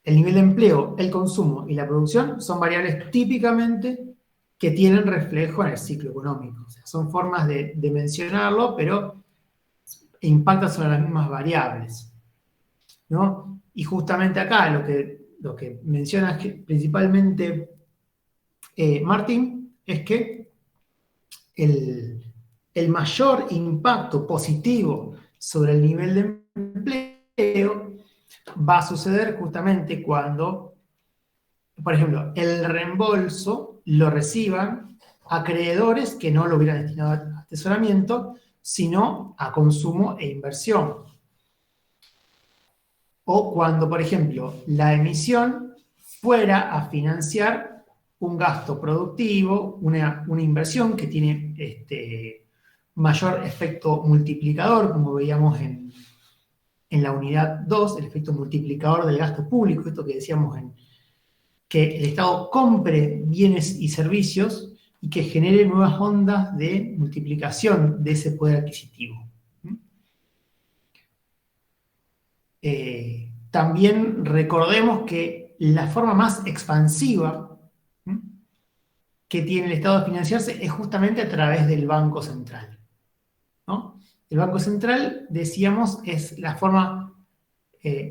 Speaker 1: El nivel de empleo, el consumo y la producción son variables típicamente que tienen reflejo en el ciclo económico. O sea, son formas de mencionarlo, pero impactan sobre las mismas variables, ¿no? Y justamente acá lo que menciona principalmente Martín es que el mayor impacto positivo sobre el nivel de empleo va a suceder justamente cuando, por ejemplo, el reembolso lo reciban acreedores que no lo hubieran destinado a atesoramiento, sino a consumo e inversión. O cuando, por ejemplo, la emisión fuera a financiar un gasto productivo, una inversión que tiene mayor efecto multiplicador, como veíamos en la unidad 2, el efecto multiplicador del gasto público, esto que decíamos que el Estado compre bienes y servicios y que genere nuevas ondas de multiplicación de ese poder adquisitivo. También recordemos que la forma más expansiva que tiene el Estado de financiarse es justamente a través del Banco Central, ¿no? El Banco Central, decíamos, es la forma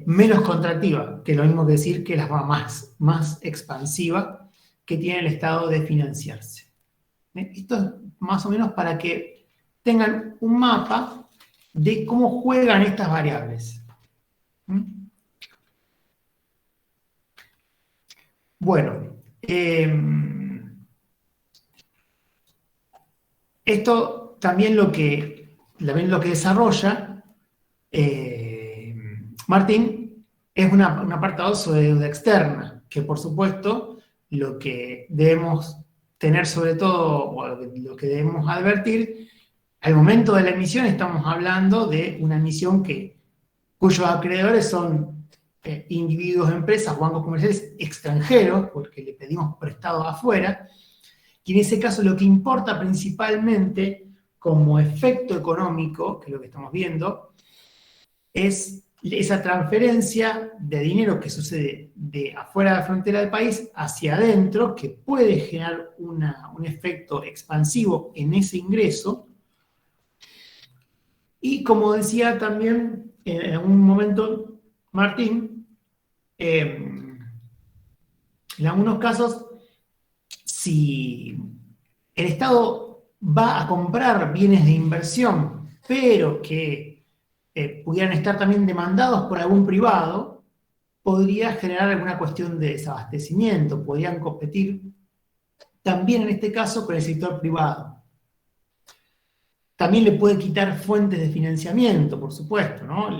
Speaker 1: menos contractiva, que es lo mismo que decir que es la forma más expansiva que tiene el Estado de financiarse. Esto es más o menos para que tengan un mapa de cómo juegan estas variables. Bueno, esto también lo que desarrolla Martín es un apartado sobre deuda externa, que por supuesto lo que debemos tener sobre todo, o lo que debemos advertir, al momento de la emisión estamos hablando de una emisión cuyos acreedores son individuos, empresas, bancos comerciales extranjeros, porque le pedimos prestado afuera, y en ese caso lo que importa principalmente como efecto económico, que es lo que estamos viendo, es esa transferencia de dinero que sucede de afuera de la frontera del país hacia adentro, que puede generar un efecto expansivo en ese ingreso. Y como decía también en algún momento Martín, en algunos casos, si el Estado va a comprar bienes de inversión, pero que pudieran estar también demandados por algún privado, podría generar alguna cuestión de desabastecimiento, podrían competir también en este caso con el sector privado. También le puede quitar fuentes de financiamiento, por supuesto, ¿no?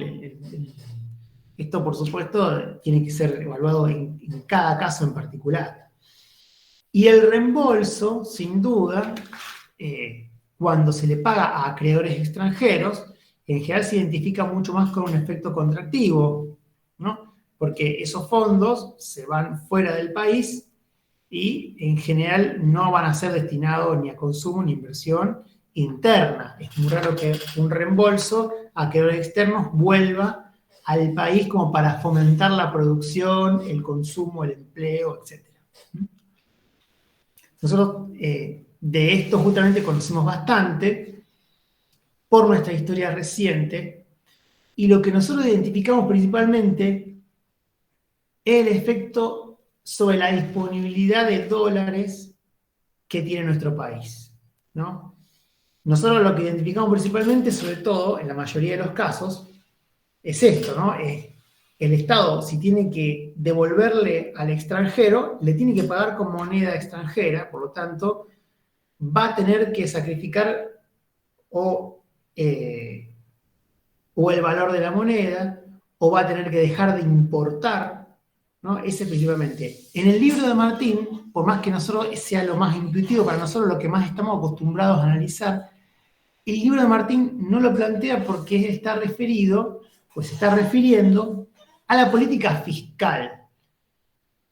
Speaker 1: Esto, por supuesto, tiene que ser evaluado en cada caso en particular. Y el reembolso, sin duda, cuando se le paga a acreedores extranjeros, en general se identifica mucho más con un efecto contractivo, ¿no? Porque esos fondos se van fuera del país y en general no van a ser destinados ni a consumo ni inversión interna. Es muy raro que un reembolso a acreedores externos vuelva al país como para fomentar la producción, el consumo, el empleo, etc. Nosotros de esto justamente conocemos bastante por nuestra historia reciente, y lo que nosotros identificamos principalmente es el efecto sobre la disponibilidad de dólares que tiene nuestro país, ¿no? Nosotros lo que identificamos principalmente, sobre todo, en la mayoría de los casos, es esto, ¿no? El Estado, si tiene que devolverle al extranjero, le tiene que pagar con moneda extranjera, por lo tanto, va a tener que sacrificar o el valor de la moneda, o va a tener que dejar de importar, ¿no? Ese principalmente. En el libro de Martín, por más que nosotros sea lo más intuitivo para nosotros, lo que más estamos acostumbrados a analizar, el libro de Martín no lo plantea porque está referido, pues se está refiriendo a la política fiscal.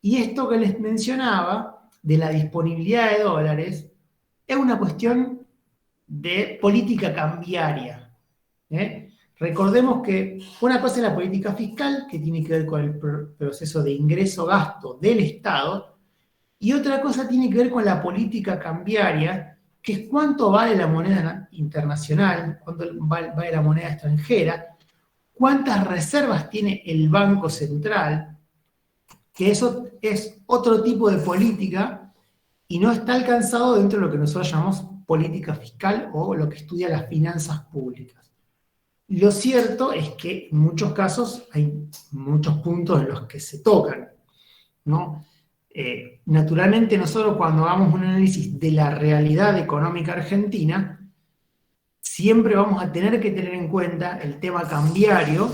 Speaker 1: Y esto que les mencionaba, de la disponibilidad de dólares, es una cuestión de política cambiaria. Recordemos que una cosa es la política fiscal, que tiene que ver con el proceso de ingreso-gasto del Estado, y otra cosa tiene que ver con la política cambiaria, que es cuánto vale la moneda internacional, cuánto vale la moneda extranjera, cuántas reservas tiene el Banco Central, que eso es otro tipo de política y no está alcanzado dentro de lo que nosotros llamamos política fiscal o lo que estudia las finanzas públicas. Lo cierto es que en muchos casos hay muchos puntos en los que se tocan, ¿no? Naturalmente nosotros cuando hagamos un análisis de la realidad económica argentina, siempre vamos a tener que tener en cuenta el tema cambiario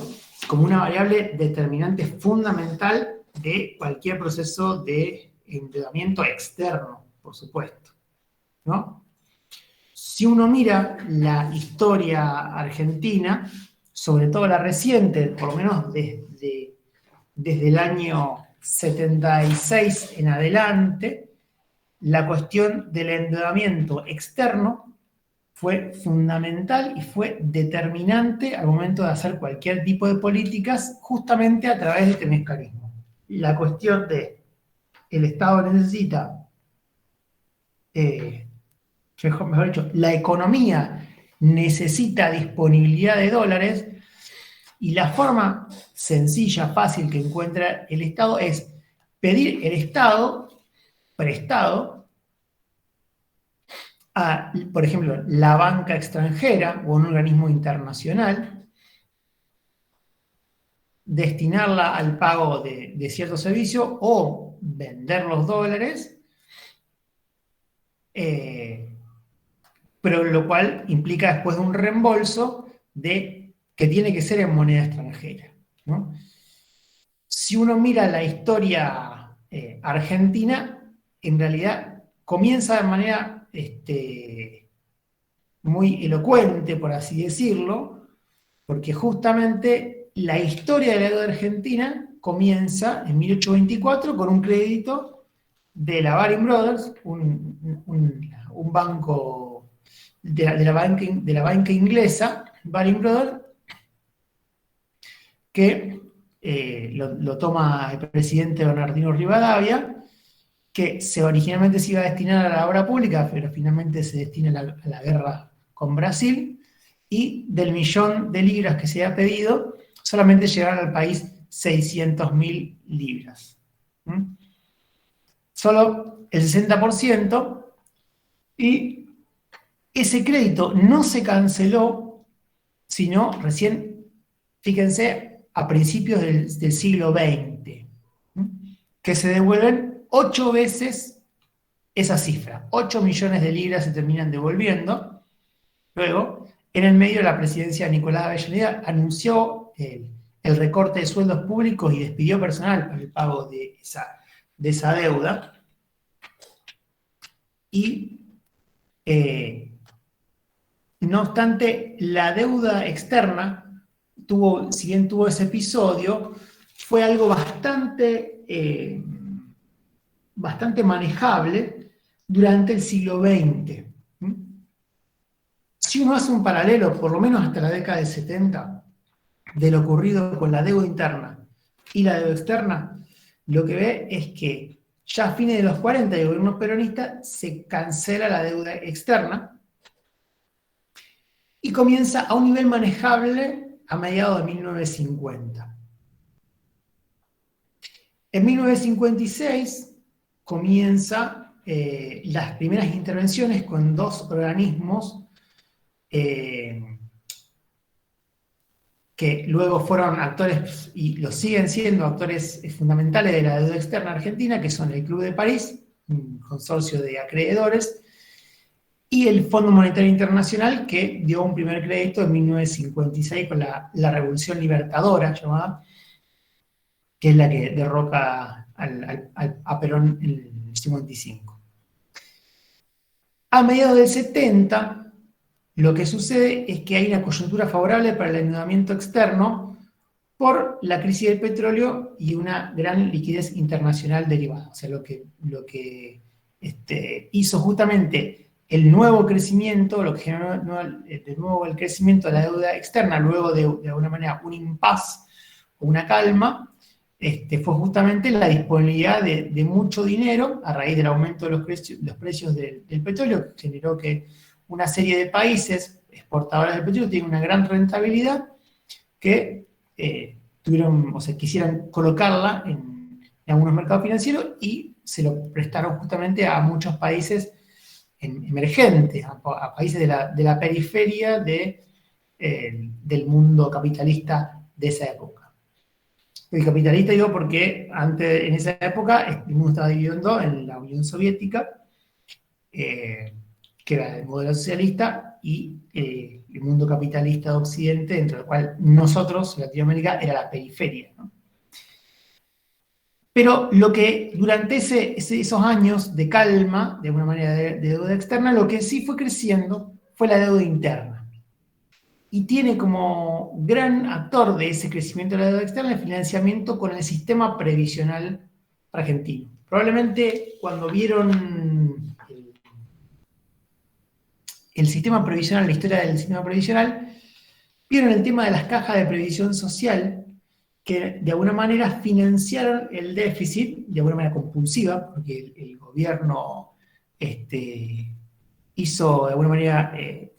Speaker 1: como una variable determinante fundamental de cualquier proceso de endeudamiento externo, por supuesto, ¿no? Si uno mira la historia argentina, sobre todo la reciente, por lo menos desde el año 76 en adelante, la cuestión del endeudamiento externo fue fundamental y fue determinante al momento de hacer cualquier tipo de políticas justamente a través de este mecanismo. La cuestión de el Estado necesita, mejor dicho, la economía necesita disponibilidad de dólares y la forma sencilla, fácil que encuentra el Estado es pedir el Estado prestado a, por ejemplo, la banca extranjera o un organismo internacional, destinarla al pago de ciertos servicios o vender los dólares, pero lo cual implica después un reembolso que tiene que ser en moneda extranjera, ¿no? Si uno mira la historia argentina, en realidad comienza de manera muy elocuente, por así decirlo, porque justamente la historia de la deuda argentina comienza en 1824 con un crédito de la Baring Brothers, un banco de la banca inglesa, Baring Brothers, que lo toma el presidente Bernardino Rivadavia, que originalmente se iba a destinar a la obra pública, pero finalmente se destina a la guerra con Brasil, y del 1.000.000 de libras que se ha pedido, solamente llegaron al país 600.000 libras. Solo el 60%, y ese crédito no se canceló, sino recién, fíjense, a principios del siglo XX, que se devuelven 8 veces esa cifra. 8 millones de libras se terminan devolviendo. Luego, en el medio de la presidencia de Nicolás Avellaneda, anunció el recorte de sueldos públicos y despidió personal para el pago de esa deuda. Y, no obstante, la deuda externa, si bien tuvo ese episodio, fue algo bastante manejable durante el siglo XX. Si uno hace un paralelo, por lo menos hasta la década del 70, de lo ocurrido con la deuda interna y la deuda externa, lo que ve es que ya a fines de los 40 de gobierno peronista se cancela la deuda externa y comienza a un nivel manejable a mediados de 1950. En 1956 comienza las primeras intervenciones con 2 organismos que luego fueron actores, y lo siguen siendo actores fundamentales de la deuda externa argentina, que son el Club de París, un consorcio de acreedores, y el Fondo Monetario Internacional, que dio un primer crédito en 1956 con la Revolución Libertadora, llamada, que es la que derroca a Perón en el 55. A mediados del 70, lo que sucede es que hay una coyuntura favorable para el endeudamiento externo por la crisis del petróleo y una gran liquidez internacional derivada. O sea, lo que hizo justamente el nuevo crecimiento, lo que generó de nuevo el crecimiento de la deuda externa, luego de alguna manera un impas o una calma, fue justamente la disponibilidad de mucho dinero a raíz del aumento de los precios del petróleo, que generó que una serie de países exportadores del petróleo tienen una gran rentabilidad que tuvieron, o sea, quisieran colocarla en algunos mercados financieros y se lo prestaron justamente a muchos países emergentes, a países de la periferia del mundo capitalista de esa época. El capitalista digo porque antes, en esa época, el mundo estaba dividido en dos, en la Unión Soviética, que era el modelo socialista, y el mundo capitalista de Occidente, dentro del cual nosotros, Latinoamérica, era la periferia, ¿no? Pero lo que durante esos años de calma, de alguna manera de deuda externa, lo que sí fue creciendo fue la deuda interna. Y tiene como gran actor de ese crecimiento de la deuda externa el financiamiento con el sistema previsional argentino. Probablemente cuando vieron el sistema previsional, la historia del sistema previsional, vieron el tema de las cajas de previsión social, que de alguna manera financiaron el déficit, de alguna manera compulsiva, porque el gobierno hizo de alguna manera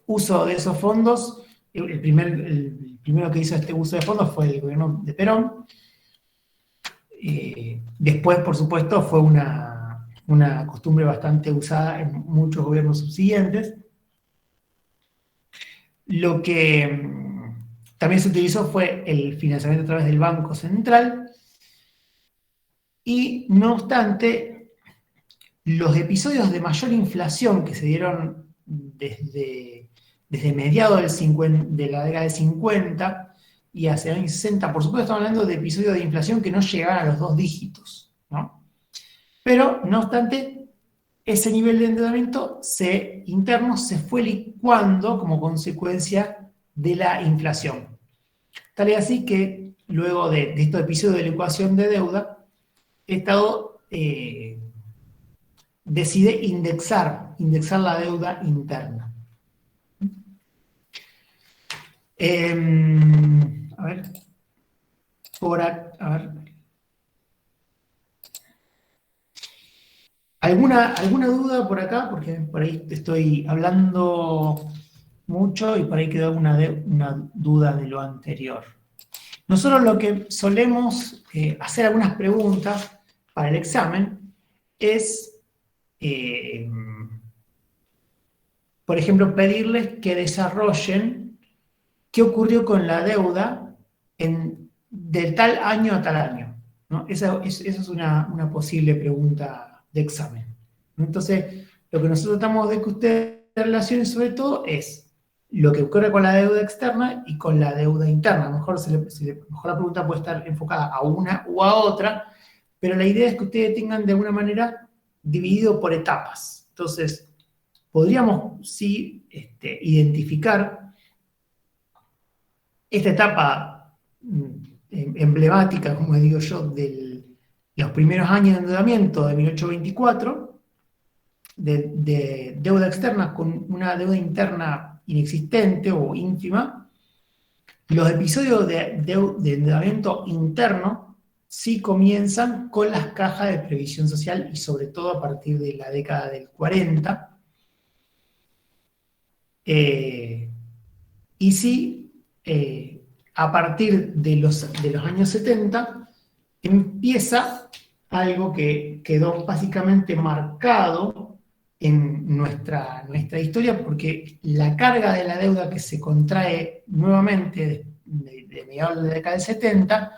Speaker 1: uso de esos fondos. El primero que hizo este uso de fondos fue el gobierno de Perón. Después, por supuesto, fue una costumbre bastante usada en muchos gobiernos subsiguientes. Lo que también se utilizó fue el financiamiento a través del Banco Central, y no obstante, los episodios de mayor inflación que se dieron desde mediados de la década del 50 y hacia el año 60, por supuesto estamos hablando de episodios de inflación que no llegaban a los 2 dígitos, ¿no? Pero, no obstante, ese nivel de endeudamiento interno se fue licuando como consecuencia de la inflación. Tal es así que luego de estos episodios de licuación de deuda, el Estado decide indexar la deuda interna. A ver. ¿Alguna duda por acá? Porque por ahí te estoy hablando mucho y por ahí quedó una duda de lo anterior. Nosotros lo que solemos hacer algunas preguntas para el examen es, por ejemplo, pedirles que desarrollen qué ocurrió con la deuda de tal año a tal año, ¿no? Esa es una posible pregunta de examen. Entonces, lo que nosotros tratamos de que ustedes relacionen sobre todo es lo que ocurre con la deuda externa y con la deuda interna. A lo mejor, mejor la pregunta puede estar enfocada a una u a otra, pero la idea es que ustedes tengan de alguna manera dividido por etapas. Entonces, podríamos sí identificar esta etapa emblemática, como digo yo, de los primeros años de endeudamiento de 1824, de deuda externa con una deuda interna inexistente o ínfima. Los episodios de endeudamiento interno sí comienzan con las cajas de previsión social y sobre todo a partir de la década del 40. Y sí, a partir de los años 70 empieza algo que quedó básicamente marcado en nuestra historia, porque la carga de la deuda que se contrae nuevamente de mediados de la década del 70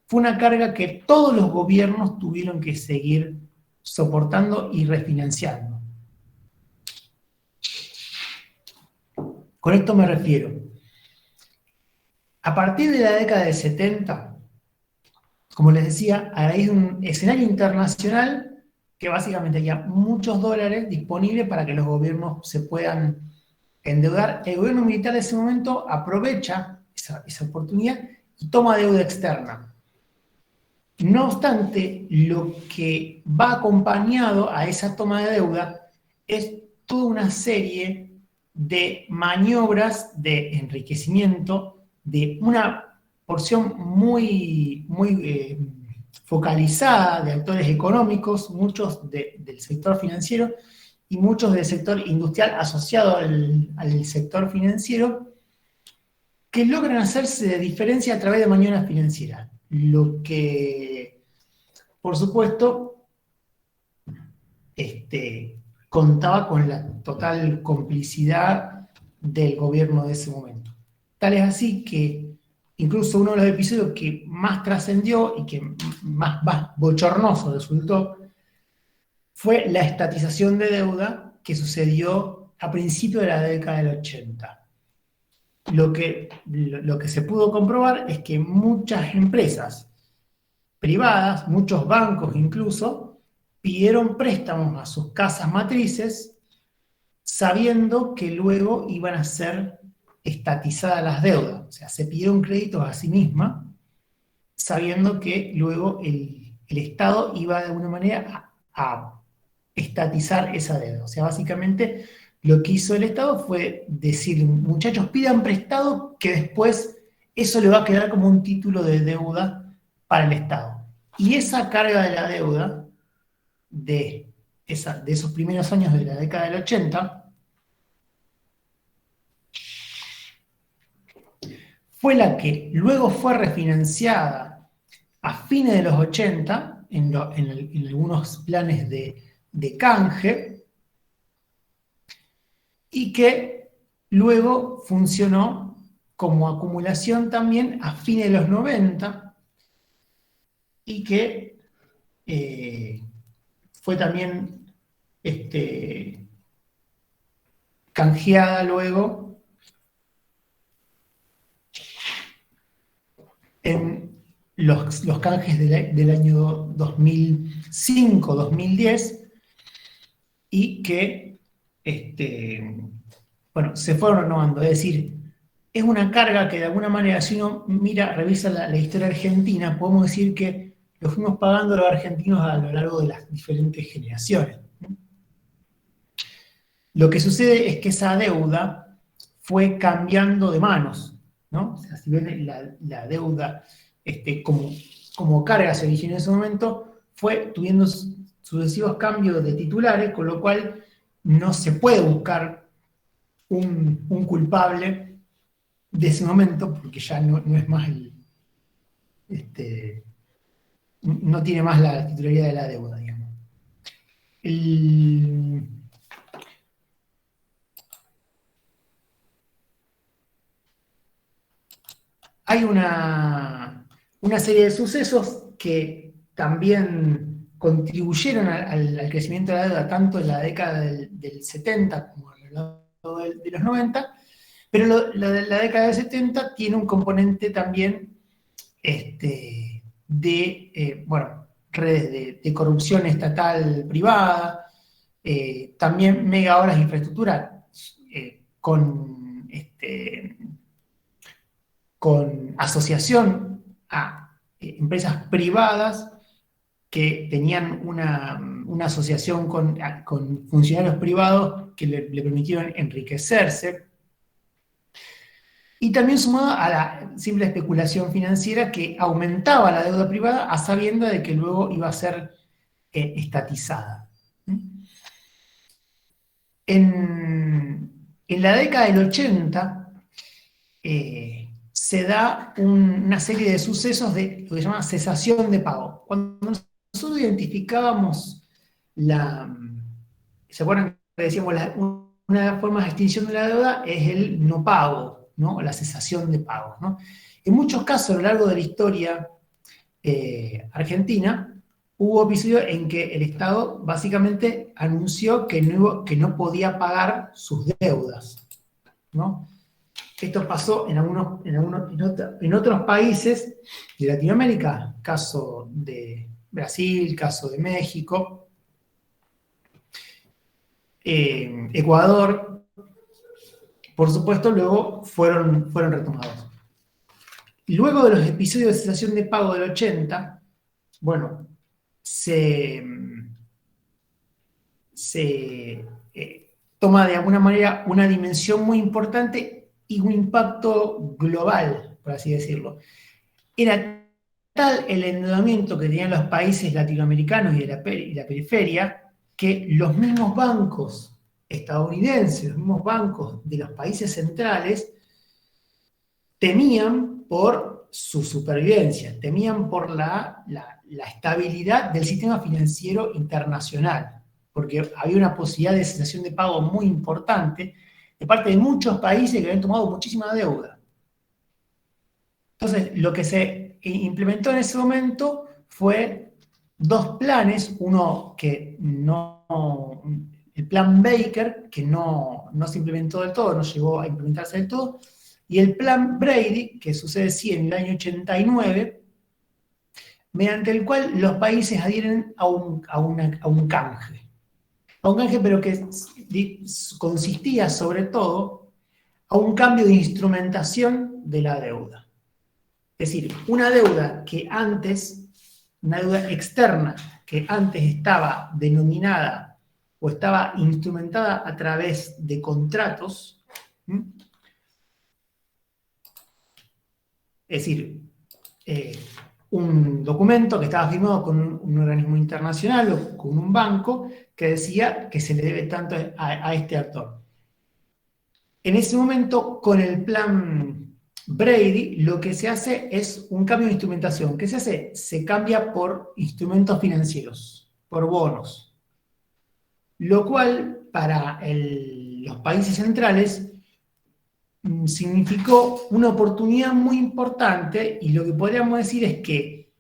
Speaker 1: fue una carga que todos los gobiernos tuvieron que seguir soportando y refinanciando. Con esto me refiero. A partir de la década del 70, como les decía, a raíz de un escenario internacional que básicamente había muchos dólares disponibles para que los gobiernos se puedan endeudar, el gobierno militar de ese momento aprovecha esa oportunidad y toma deuda externa. No obstante, lo que va acompañado a esa toma de deuda es toda una serie de maniobras de enriquecimiento de una porción muy, muy focalizada de actores económicos, muchos del sector financiero y muchos del sector industrial asociado al sector financiero, que logran hacerse de diferencia a través de maniobras financieras. Lo que, por supuesto, contaba con la total complicidad del gobierno de ese momento. Tal es así que incluso uno de los episodios que más trascendió y que más bochornoso resultó fue la estatización de deuda que sucedió a principios de la década del 80. Lo que se pudo comprobar es que muchas empresas privadas, muchos bancos incluso, pidieron préstamos a sus casas matrices sabiendo que luego iban a ser estatizadas las deudas. O sea, se pidieron créditos a sí misma sabiendo que luego el Estado iba de alguna manera a estatizar esa deuda. O sea, básicamente lo que hizo el Estado fue decir, muchachos, pidan prestado que después eso le va a quedar como un título de deuda para el Estado. Y esa carga de la deuda de esos primeros años de la década del 80 fue la que luego fue refinanciada a fines de los 80 en algunos planes de canje y que luego funcionó como acumulación también a fines de los 90 y que fue también canjeada luego en los canjes del año 2005-2010 y que bueno, se fueron renovando. Es decir, es una carga que de alguna manera, si uno revisa la historia argentina, podemos decir que lo fuimos pagando los argentinos a lo largo de las diferentes generaciones. Lo que sucede es que esa deuda fue cambiando de manos, ¿no? O sea, si bien la deuda como carga se originó en ese momento, fue tuviendo sucesivos cambios de titulares, con lo cual no se puede buscar un culpable de ese momento, porque ya no es más no tiene más la titularidad de la deuda, digamos. Hay una serie de sucesos que también contribuyeron al crecimiento de la deuda, tanto en la década del 70 como en el de los 90, pero la década del 70 tiene un componente también bueno, redes de corrupción estatal privada, también mega obras de infraestructura con asociación a empresas privadas que tenían una asociación con funcionarios privados que le permitieron enriquecerse. Y también sumado a la simple especulación financiera que aumentaba la deuda privada a sabiendas de que luego iba a ser estatizada. En la década del 80 se da una serie de sucesos de lo que se llama cesación de pago. Cuando nosotros identificábamos ¿se acuerdan que decíamos una de las formas de extinción de la deuda es el no pago, ¿no? O la cesación de pagos, ¿no? En muchos casos a lo largo de la historia argentina hubo episodios en que el Estado básicamente anunció que no podía pagar sus deudas, ¿no? Esto pasó en otros países de Latinoamérica, caso de Brasil, caso de México, Ecuador, por supuesto, luego fueron retomados. Luego de los episodios de cesación de pago del 80, bueno, se toma de alguna manera una dimensión muy importante y un impacto global, por así decirlo. Era tal el endeudamiento que tenían los países latinoamericanos y la periferia, que los mismos bancos estadounidenses, los mismos bancos de los países centrales, temían por su supervivencia, temían por la estabilidad del sistema financiero internacional, porque había una posibilidad de cesación de pago muy importante de parte de muchos países que habían tomado muchísima deuda. Entonces, lo que se implementó en ese momento fue dos planes, uno que no, el plan Baker, que no se implementó del todo, no llegó a implementarse del todo, y el plan Brady, que sucede sí en el año 89, mediante el cual los países adhieren a un canje. A un canje, pero que consistía sobre todo a un cambio de instrumentación de la deuda. Es decir, una deuda externa, que antes estaba denominada o estaba instrumentada a través de contratos, es decir, un documento que estaba firmado con un organismo internacional o con un banco que decía que se le debe tanto a este actor. En ese momento, con el plan Brady, lo que se hace es un cambio de instrumentación. ¿Qué se hace? Se cambia por instrumentos financieros, por bonos. Lo cual, para los países centrales, significó una oportunidad muy importante, y lo que podríamos decir es que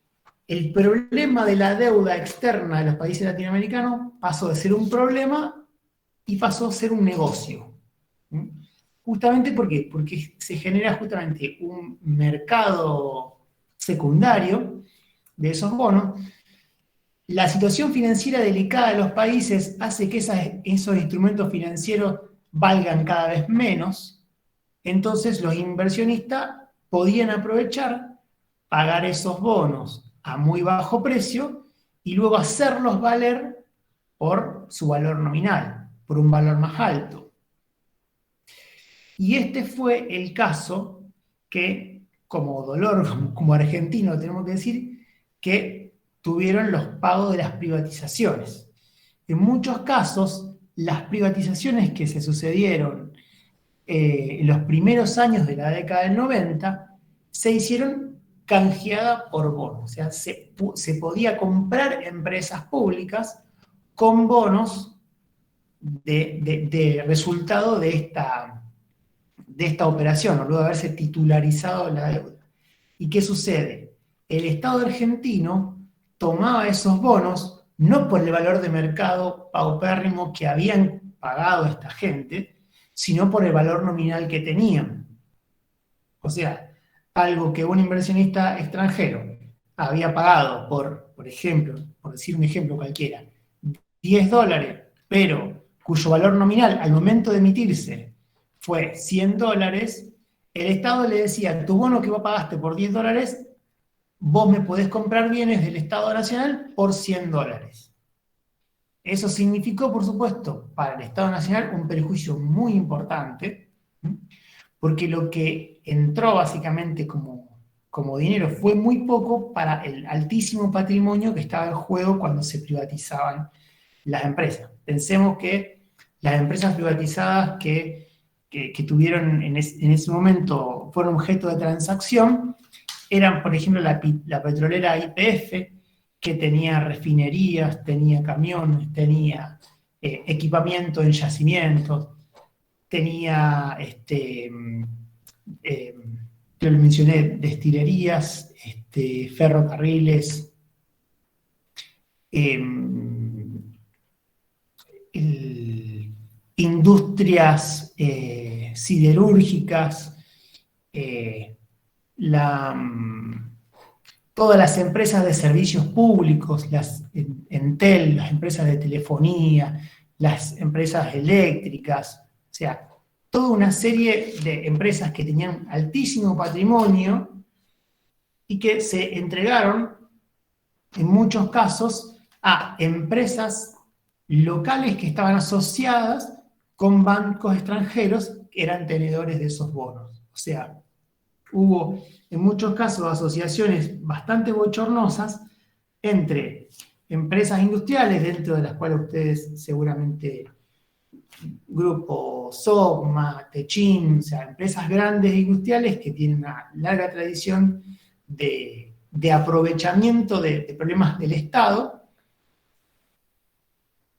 Speaker 1: el problema de la deuda externa de los países latinoamericanos pasó de ser un problema y pasó a ser un negocio. Justamente ¿por qué? Porque se genera justamente un mercado secundario de esos bonos. La situación financiera delicada de los países hace que esos instrumentos financieros valgan cada vez menos. Entonces los inversionistas podían aprovechar, pagar esos bonos a muy bajo precio y luego hacerlos valer por su valor nominal, por un valor más alto. Y este fue el caso que, como dolor, como argentino tenemos que decir, que tuvieron los pagos de las privatizaciones. En muchos casos, las privatizaciones que se sucedieron en los primeros años de la década del 90 se hicieron canjeadas por bonos. O sea, se podía comprar empresas públicas con bonos de resultado de esta operación, o luego de haberse titularizado la deuda. ¿Y qué sucede? El Estado argentino tomaba esos bonos no por el valor de mercado paupérrimo que habían pagado esta gente, sino por el valor nominal que tenían. O sea, algo que un inversionista extranjero había pagado por ejemplo, por decir un ejemplo cualquiera, $10, pero cuyo valor nominal al momento de emitirse fue $100, el Estado le decía: tu bono que vos pagaste por $10, vos me podés comprar bienes del Estado Nacional por $100. Eso significó, por supuesto, para el Estado Nacional un perjuicio muy importante, porque lo que entró básicamente como dinero fue muy poco para el altísimo patrimonio que estaba en juego cuando se privatizaban las empresas. Pensemos que las empresas privatizadas que tuvieron en ese momento, fueron objeto de transacción, eran, por ejemplo, la petrolera YPF, que tenía refinerías, tenía camiones, tenía equipamiento en yacimientos, tenía, yo le mencioné, destilerías, ferrocarriles, industrias siderúrgicas, todas las empresas de servicios públicos, las Entel, las empresas de telefonía, las empresas eléctricas, o sea, toda una serie de empresas que tenían altísimo patrimonio y que se entregaron, en muchos casos, a empresas locales que estaban asociadas con bancos extranjeros que eran tenedores de esos bonos. O sea, hubo en muchos casos asociaciones bastante bochornosas entre empresas industriales, dentro de las cuales ustedes seguramente, Grupo Sogma, Techin, o sea, empresas grandes e industriales que tienen una larga tradición de aprovechamiento de problemas del Estado,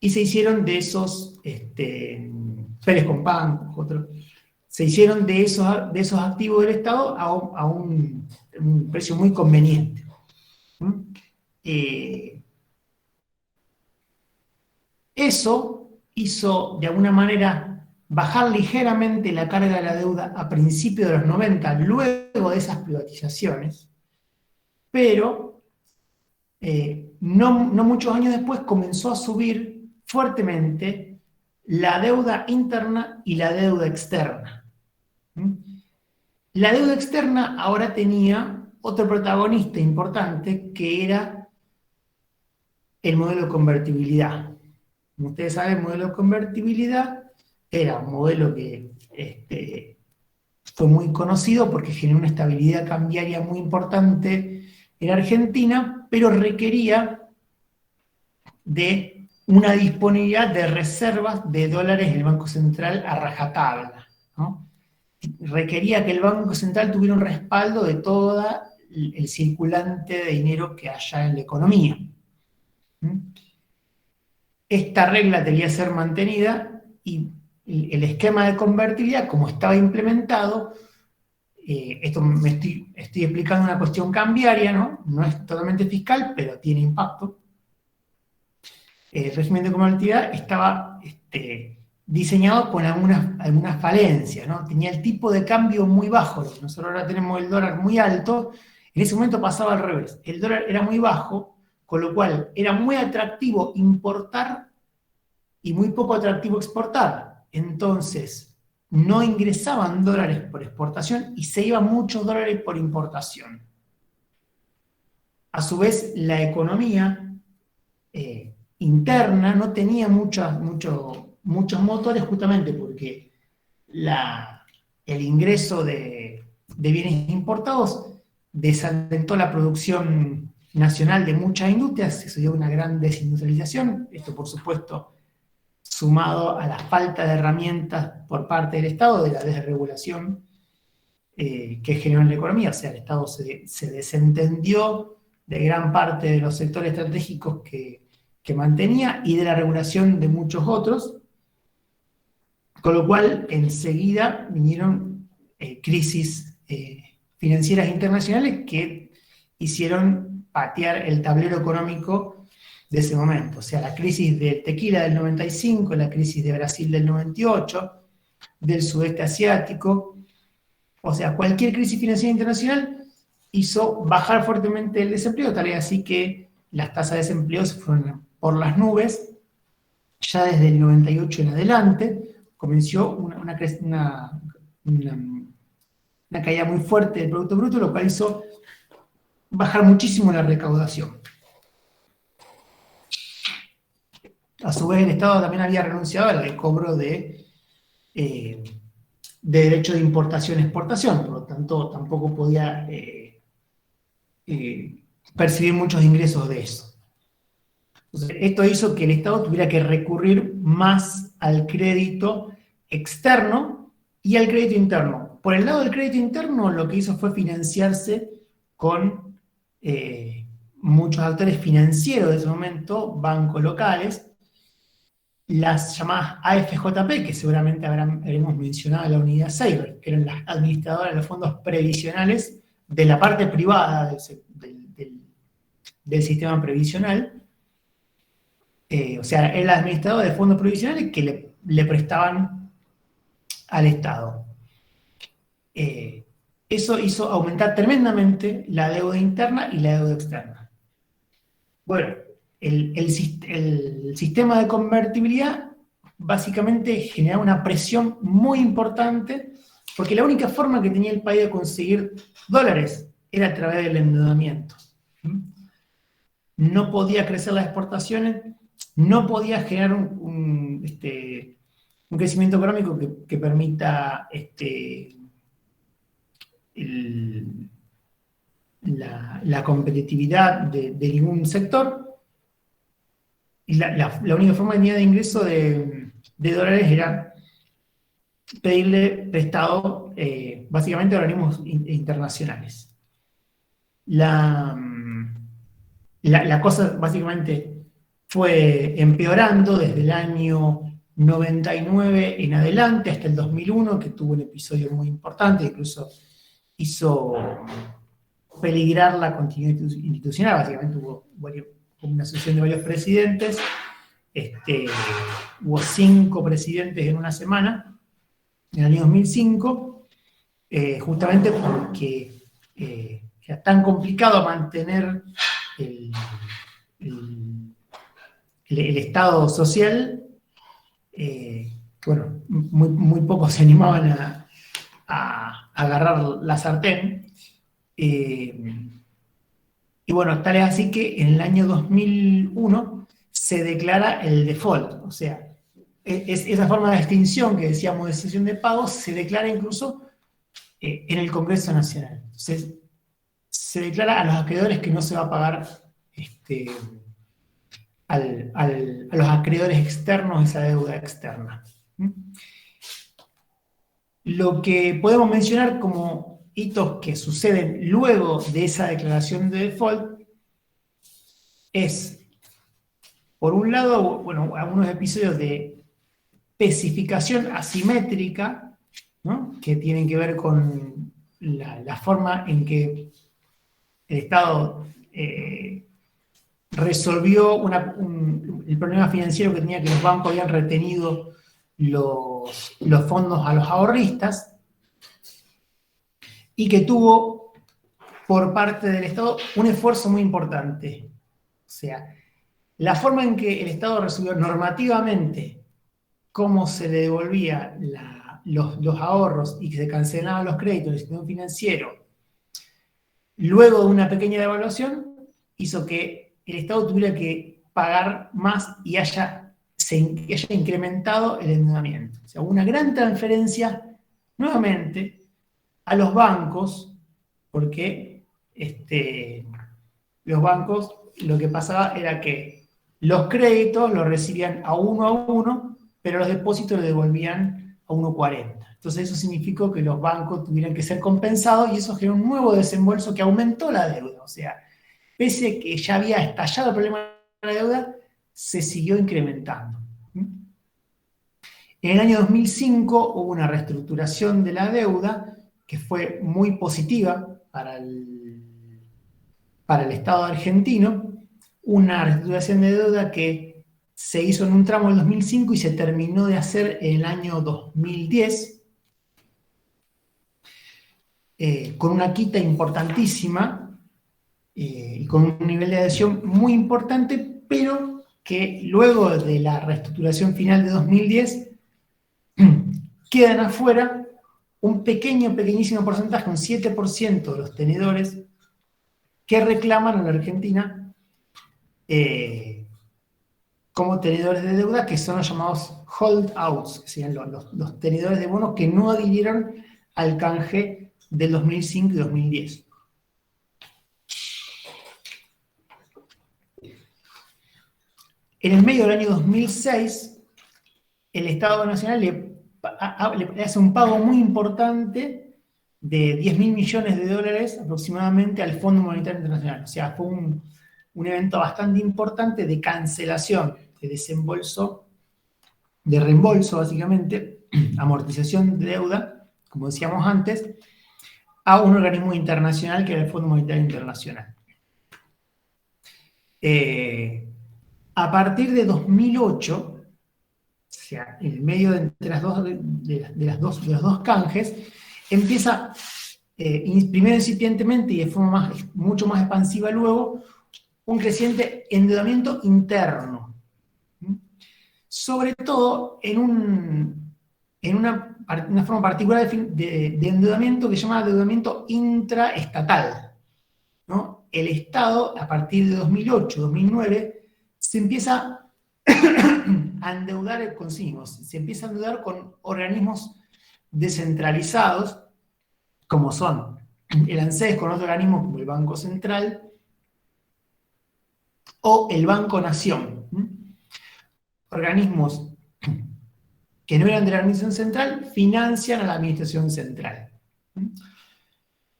Speaker 1: y se hicieron de esos, Pérez Compán, otros, se hicieron de esos activos del Estado a un precio muy conveniente. Eso hizo, de alguna manera, bajar ligeramente la carga de la deuda a principios de los 90, luego de esas privatizaciones, pero no muchos años después comenzó a subir fuertemente la deuda interna y la deuda externa. La deuda externa ahora tenía otro protagonista importante, que era el modelo de convertibilidad. Como ustedes saben, el modelo de convertibilidad era un modelo que fue muy conocido porque generó una estabilidad cambiaria muy importante en Argentina, pero requería de una disponibilidad de reservas de dólares en el Banco Central a rajatabla, ¿no? Requería que el Banco Central tuviera un respaldo de todo el circulante de dinero que haya en la economía. Esta regla debía ser mantenida, y el esquema de convertibilidad, como estaba implementado, esto me estoy explicando una cuestión cambiaria, ¿no? No es totalmente fiscal, pero tiene impacto. El régimen de convertibilidad estaba diseñado con algunas falencias, ¿no? Tenía el tipo de cambio muy bajo. Nosotros ahora tenemos el dólar muy alto. En ese momento pasaba al revés. El dólar era muy bajo, con lo cual era muy atractivo importar y muy poco atractivo exportar. Entonces, no ingresaban dólares por exportación y se iban muchos dólares por importación. A su vez, la economía interna no tenía muchos motores, justamente porque el ingreso de bienes importados desalentó la producción nacional de muchas industrias, se dio una gran desindustrialización. Esto, por supuesto, sumado a la falta de herramientas por parte del Estado, de la desregulación que generó en la economía. O sea, el Estado se desentendió de gran parte de los sectores estratégicos que mantenía y de la regulación de muchos otros, con lo cual enseguida vinieron crisis financieras internacionales que hicieron patear el tablero económico de ese momento. O sea, la crisis del tequila del 95, la crisis de Brasil del 98, del sudeste asiático. O sea, cualquier crisis financiera internacional hizo bajar fuertemente el desempleo, tal vez así que las tasas de desempleo se fueron por las nubes. Ya desde el 98 en adelante comenzó una caída muy fuerte del Producto Bruto, lo cual hizo bajar muchísimo la recaudación. A su vez, el Estado también había renunciado al cobro de derecho de importación-exportación, por lo tanto tampoco podía percibir muchos ingresos de eso. Entonces, esto hizo que el Estado tuviera que recurrir más al crédito externo y al crédito interno. Por el lado del crédito interno, lo que hizo fue financiarse con muchos actores financieros de ese momento, bancos locales, las llamadas AFJP, que seguramente habremos mencionado en la unidad Cyber, que eran las administradoras de los fondos previsionales de la parte privada del sistema previsional. O sea, era el administrador de fondos previsionales que le prestaban al Estado. Eso hizo aumentar tremendamente la deuda interna y la deuda externa. Bueno, el sistema de convertibilidad básicamente generaba una presión muy importante, porque la única forma que tenía el país de conseguir dólares era a través del endeudamiento. No podía crecer las exportaciones, no podía generar un crecimiento económico que permita la competitividad de ningún sector. Y la única forma de de ingreso de dólares era pedirle prestado básicamente a organismos internacionales. La cosa básicamente fue empeorando desde el año 99 en adelante hasta el 2001, que tuvo un episodio muy importante, incluso hizo peligrar la continuidad institucional. Básicamente hubo una sucesión de varios presidentes, hubo 5 presidentes en una semana, en el año 2005, justamente porque era tan complicado mantener el Estado social, bueno, muy pocos se animaban a agarrar la sartén. Y bueno, tal es así que en el año 2001 se declara el default, o sea, esa forma de extinción que decíamos de cesión de pagos se declara incluso en el Congreso Nacional. Entonces, se declara a los acreedores que no se va a pagar a los acreedores externos esa deuda externa. Lo que podemos mencionar como hitos que suceden luego de esa declaración de default es, por un lado, bueno, algunos episodios de especificación asimétrica, ¿no?, que tienen que ver con la forma en que el Estado resolvió el problema financiero que tenía, que los bancos habían retenido los fondos a los ahorristas, y que tuvo por parte del Estado un esfuerzo muy importante. O sea, la forma en que el Estado resolvió normativamente cómo se le devolvía los ahorros y que se cancelaban los créditos del sistema financiero, luego de una pequeña devaluación, hizo que el Estado tuviera que pagar más y haya incrementado el endeudamiento. O sea, hubo una gran transferencia nuevamente a los bancos, porque los bancos, lo que pasaba era que los créditos los recibían a uno, pero los depósitos los devolvían a 1,40. Entonces eso significó que los bancos tuvieran que ser compensados, y eso generó un nuevo desembolso que aumentó la deuda. O sea, pese a que ya había estallado el problema de la deuda, se siguió incrementando. En el año 2005 hubo una reestructuración de la deuda que fue muy positiva para el Estado argentino, una reestructuración de deuda que se hizo en un tramo del 2005 y se terminó de hacer en el año 2010, con una quita importantísima y con un nivel de adhesión muy importante, pero que luego de la reestructuración final de 2010 quedan afuera un pequeñísimo porcentaje, un 7% de los tenedores que reclaman a la Argentina como tenedores de deuda, que son los llamados holdouts, que serían los tenedores de bonos que no adhirieron al canje del 2005 y 2010. En el medio del año 2006, el Estado Nacional le hace un pago muy importante de 10.000 millones de dólares aproximadamente al Fondo Monetario Internacional. O sea, fue un evento bastante importante de cancelación, de desembolso, de reembolso básicamente, amortización de deuda, como decíamos antes, a un organismo internacional que era el Fondo Monetario Internacional. A partir de 2008, o sea, en el medio de los dos canjes, empieza, primero incipientemente y de forma mucho más expansiva luego, un creciente endeudamiento interno. Sobre todo en una forma particular de endeudamiento que se llama endeudamiento intraestatal, ¿no? El Estado, a partir de 2008-2009, se empieza a endeudar con sí mismos. Se empieza a endeudar con organismos descentralizados, como son el ANSES, con otro organismo como el Banco Central, o el Banco Nación. Organismos que no eran de la administración central financian a la administración central.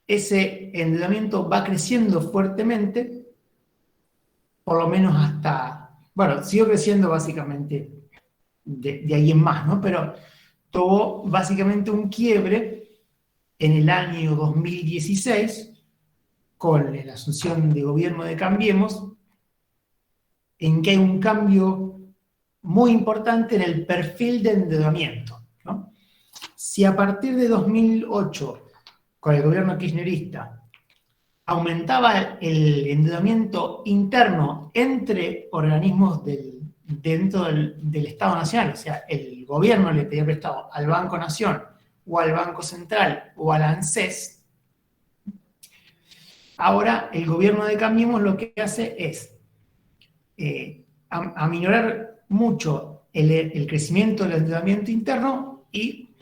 Speaker 1: Ese endeudamiento va creciendo fuertemente, por lo menos hasta, bueno, siguió creciendo básicamente de ahí en más, ¿no? Pero tuvo básicamente un quiebre en el año 2016 con la asunción de gobierno de Cambiemos, en que hay un cambio muy importante en el perfil de endeudamiento, ¿no? Si a partir de 2008, con el gobierno kirchnerista, aumentaba el endeudamiento interno entre organismos dentro del Estado Nacional, o sea, el gobierno le pedía prestado al Banco Nación o al Banco Central o al ANSES, ahora el gobierno de Cambiemos lo que hace es aminorar mucho el crecimiento del endeudamiento interno y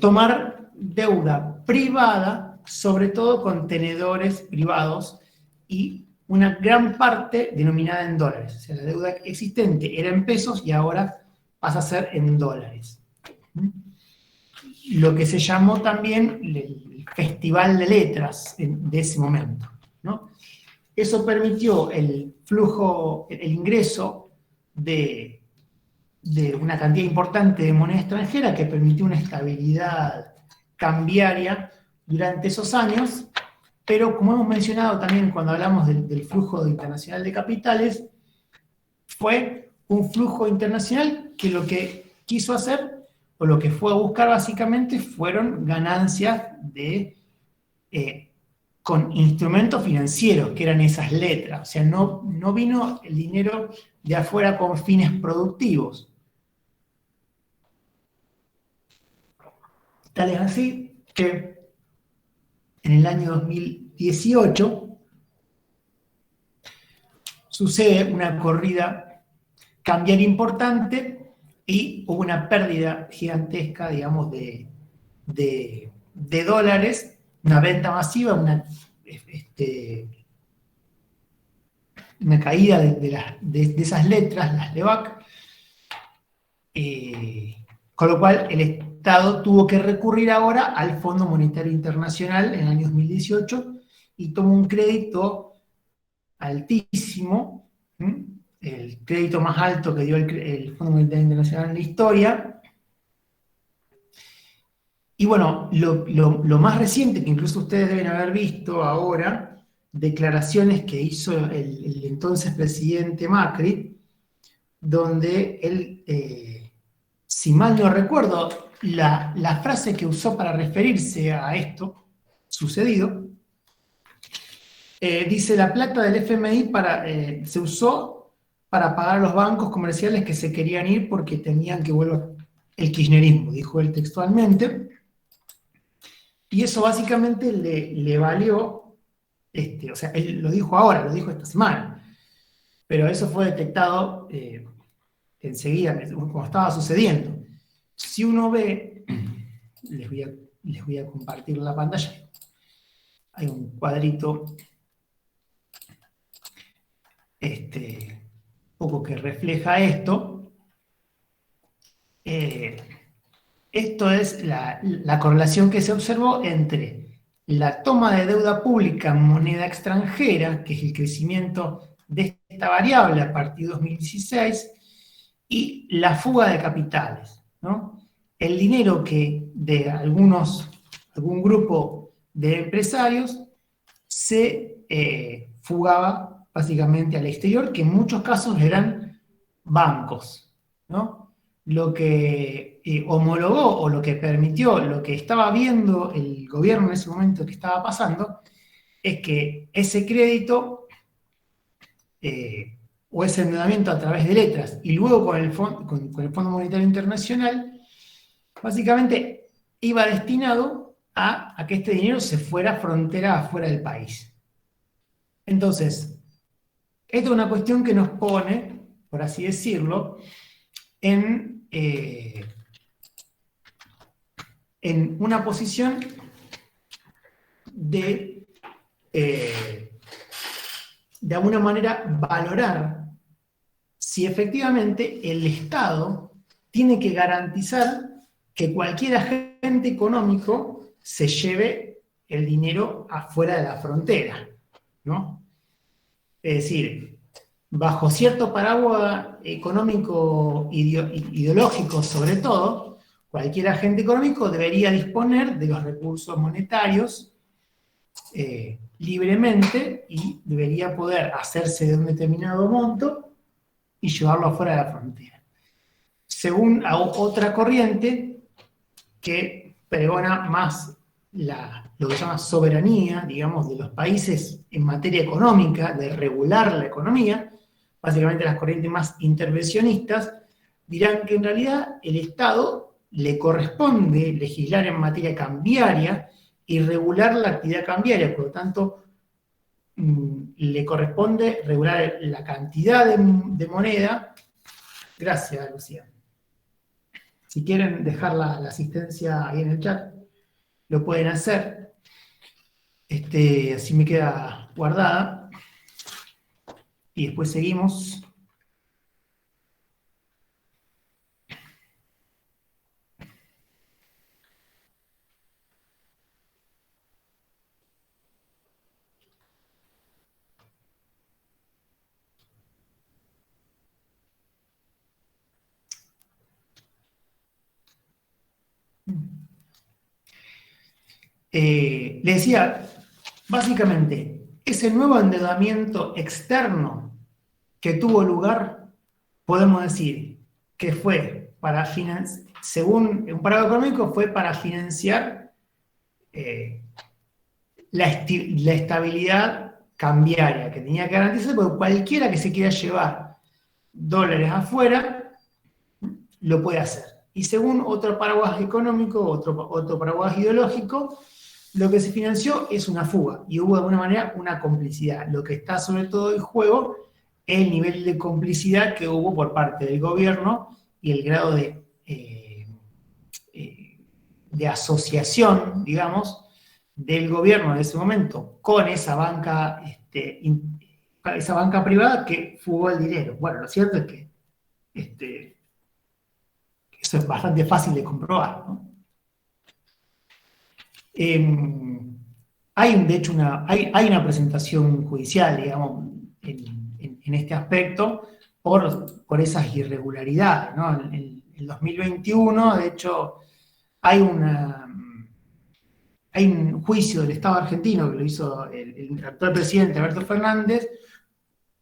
Speaker 1: tomar deuda privada, sobre todo con tenedores privados, y una gran parte denominada en dólares. O sea, la deuda existente era en pesos y ahora pasa a ser en dólares. Lo que se llamó también el Festival de Letras de ese momento, ¿no? Eso permitió el flujo, el ingreso de una cantidad importante de moneda extranjera que permitió una estabilidad cambiaria durante esos años, pero como hemos mencionado también cuando hablamos del flujo internacional de capitales, fue un flujo internacional que lo que quiso hacer, o lo que fue a buscar básicamente, fueron ganancias con instrumentos financieros, que eran esas letras. O sea, no vino el dinero de afuera con fines productivos. Tal es así que en el año 2018 sucede una corrida cambiaria importante y hubo una pérdida gigantesca, digamos, de dólares, una venta masiva, una caída de esas letras, las LEVAC, con lo cual el Estado tuvo que recurrir ahora al Fondo Monetario Internacional en el año 2018 y tomó un crédito altísimo, el crédito más alto que dio el Fondo Monetario Internacional en la historia. Y bueno, lo más reciente, que incluso ustedes deben haber visto ahora, declaraciones que hizo el entonces presidente Macri, donde él, si mal no recuerdo, la frase que usó para referirse a esto sucedido, dice: la plata del FMI se usó para pagar a los bancos comerciales que se querían ir porque tenían que volver el kirchnerismo, dijo él textualmente. Y eso básicamente le valió, o sea, él lo dijo ahora, lo dijo esta semana, pero eso fue detectado enseguida, como estaba sucediendo. Si uno ve, les voy a compartir la pantalla, hay un cuadrito poco que refleja esto. Esto es la correlación que se observó entre la toma de deuda pública en moneda extranjera, que es el crecimiento de esta variable a partir de 2016, y la fuga de capitales, ¿no? El dinero que de algún grupo de empresarios se fugaba básicamente al exterior, que en muchos casos eran bancos, ¿no? Lo que homologó o lo que permitió, lo que estaba viendo el gobierno en ese momento que estaba pasando, es que ese crédito o ese endeudamiento a través de letras y luego con el Fondo Monetario Internacional, básicamente iba destinado a que este dinero se fuera frontera afuera del país. Entonces, Esta es una cuestión que nos pone, por así decirlo, en una posición de alguna manera, valorar si efectivamente el Estado tiene que garantizar que cualquier agente económico se lleve el dinero afuera de la frontera, ¿no? Es decir, bajo cierto paraguas económico ideológico sobre todo, cualquier agente económico debería disponer de los recursos monetarios libremente y debería poder hacerse de un determinado monto y llevarlo afuera de la frontera. Según otra corriente que pregona más lo que se llama soberanía, digamos, de los países en materia económica, de regular la economía, básicamente las corrientes más intervencionistas, dirán que en realidad el Estado le corresponde legislar en materia cambiaria y regular la actividad cambiaria, por lo tanto, le corresponde regular la cantidad de moneda. Gracias, Lucía. Si quieren dejar la asistencia ahí en el chat, lo pueden hacer. Así me queda guardada. Y después seguimos. Les decía, básicamente, ese nuevo endeudamiento externo que tuvo lugar, podemos decir que fue para financiar, según un parámetro económico, fue para financiar la estabilidad cambiaria que tenía que garantizar, porque cualquiera que se quiera llevar dólares afuera, lo puede hacer. Y según otro paraguas económico, otro paraguas ideológico, lo que se financió es una fuga, y hubo de alguna manera una complicidad. Lo que está sobre todo en juego es el nivel de complicidad que hubo por parte del gobierno y el grado de asociación, digamos, del gobierno en ese momento con esa banca privada que fugó el dinero. Bueno, lo cierto es que eso es bastante fácil de comprobar, ¿no? Hay, de hecho, hay una presentación judicial, digamos, en este aspecto por esas irregularidades, ¿no? En el 2021, de hecho, hay un juicio del Estado argentino que lo hizo el actual presidente Alberto Fernández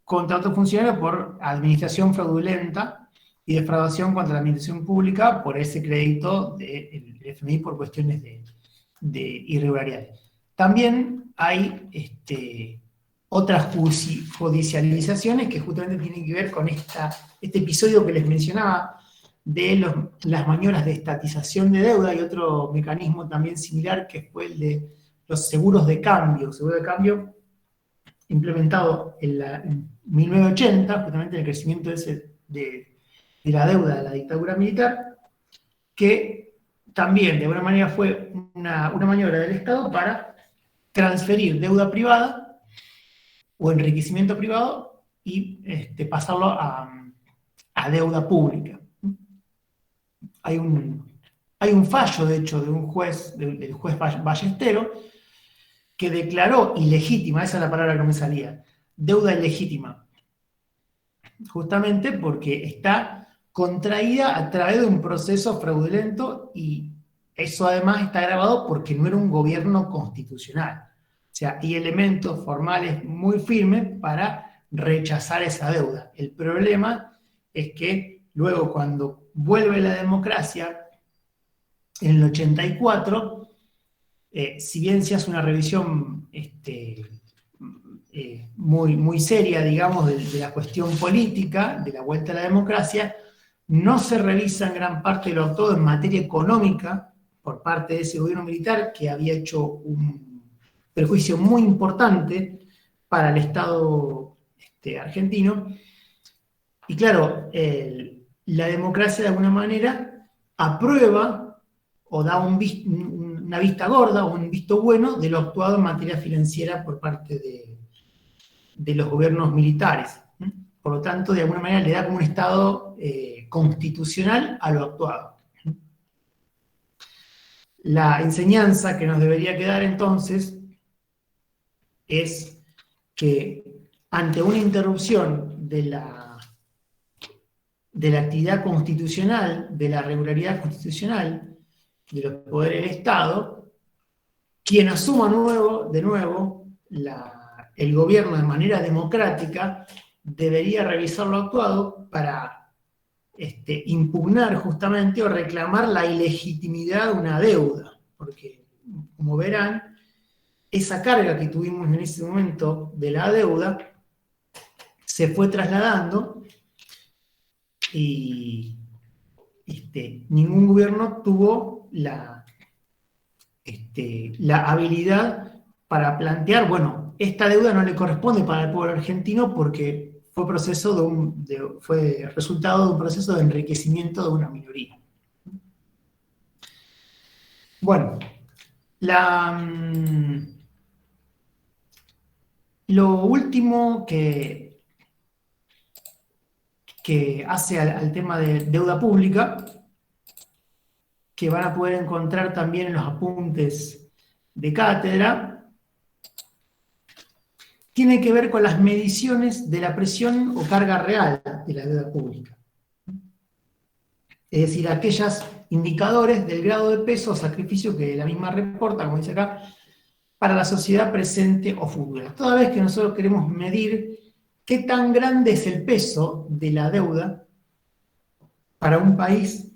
Speaker 1: contra otro funcionario por administración fraudulenta y defraudación contra la administración pública por ese crédito del FMI por cuestiones de irregularidades. También hay otras judicializaciones que justamente tienen que ver con este episodio que les mencionaba de las maniobras de estatización de deuda y otro mecanismo también similar que fue el de los seguros de cambio. Seguro de cambio implementado en 1980, justamente el crecimiento de la deuda de la dictadura militar, que también de alguna manera fue una maniobra del Estado para transferir deuda privada o enriquecimiento privado y pasarlo a deuda pública. Hay un fallo, de hecho, de un juez, del juez Ballestero, que declaró ilegítima, esa es la palabra que no me salía, deuda ilegítima, justamente porque está contraída a través de un proceso fraudulento y eso además está agravado porque no era un gobierno constitucional. O sea, hay elementos formales muy firmes para rechazar esa deuda. El problema es que luego cuando vuelve la democracia, en el 84, si bien se hace una revisión muy seria, digamos, de la cuestión política, de la vuelta a la democracia, no se revisa en gran parte de todo en materia económica por parte de ese gobierno militar que había hecho un perjuicio muy importante para el Estado argentino. Y claro, la democracia de alguna manera aprueba o da una vista gorda o un visto bueno de lo actuado en materia financiera por parte de los gobiernos militares. Por lo tanto, de alguna manera le da como un estado constitucional a lo actuado. La enseñanza que nos debería quedar entonces es que ante una interrupción de la actividad constitucional, de la regularidad constitucional de los poderes del Estado, quien asuma de nuevo el gobierno de manera democrática debería revisar lo actuado para impugnar justamente o reclamar la ilegitimidad de una deuda, porque como verán, esa carga que tuvimos en ese momento de la deuda se fue trasladando y ningún gobierno tuvo la habilidad para plantear, bueno, esta deuda no le corresponde para el pueblo argentino porque fue resultado de un proceso de enriquecimiento de una minoría. Bueno, lo último que hace al tema de deuda pública, que van a poder encontrar también en los apuntes de cátedra, tiene que ver con las mediciones de la presión o carga real de la deuda pública. Es decir, aquellos indicadores del grado de peso o sacrificio que la misma reporta, como dice acá, para la sociedad presente o futura. Toda vez que nosotros queremos medir qué tan grande es el peso de la deuda para un país,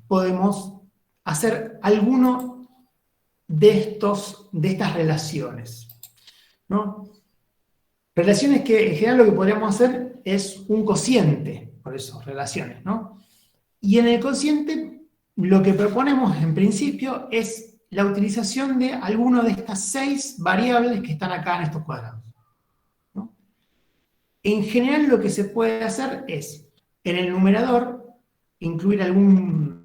Speaker 1: podemos hacer alguno de estas relaciones, ¿no? Relaciones que en general lo que podríamos hacer es un cociente, por eso, relaciones, ¿no? Y en el cociente lo que proponemos en principio es la utilización de alguna de estas 6 variables que están acá en estos cuadrados, ¿no? En general lo que se puede hacer es, en el numerador, incluir alguna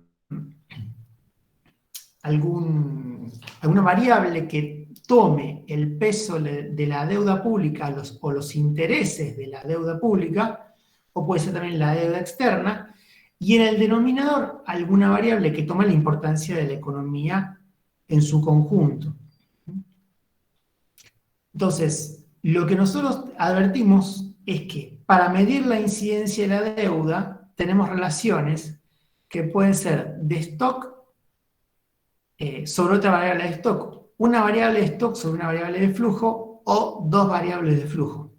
Speaker 1: variable que tome el peso de la deuda pública o los intereses de la deuda pública, o puede ser también la deuda externa, y en el denominador alguna variable que tome la importancia de la economía en su conjunto. Entonces, lo que nosotros advertimos es que para medir la incidencia de la deuda tenemos relaciones que pueden ser de stock sobre otra variable de stock, una variable de stock sobre una variable de flujo o 2 variables de flujo.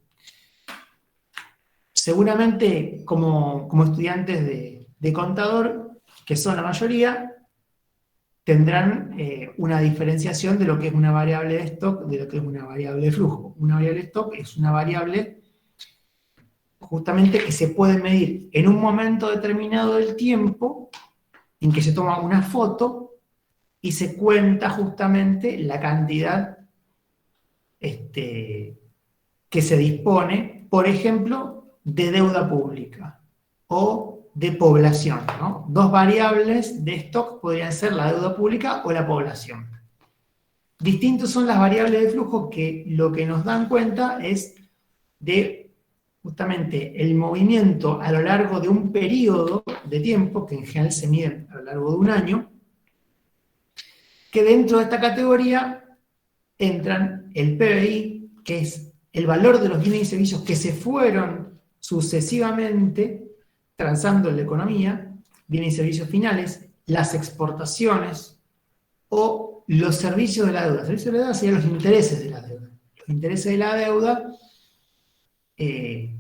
Speaker 1: Seguramente como estudiantes de contador, que son la mayoría, tendrán una diferenciación de lo que es una variable de stock de lo que es una variable de flujo. Una variable de stock es una variable justamente que se puede medir en un momento determinado del tiempo en que se toma una foto y se cuenta justamente la cantidad que se dispone, por ejemplo, de deuda pública o de población, ¿no? 2 variables de stock podrían ser la deuda pública o la población. Distintos son las variables de flujo que lo que nos dan cuenta es de justamente el movimiento a lo largo de un periodo de tiempo, que en general se mide a lo largo de un año, que dentro de esta categoría entran el PBI, que es el valor de los bienes y servicios que se fueron sucesivamente transando en la economía, bienes y servicios finales, las exportaciones o los servicios de la deuda. Los servicios de la deuda serían los intereses de la deuda. Los intereses de la deuda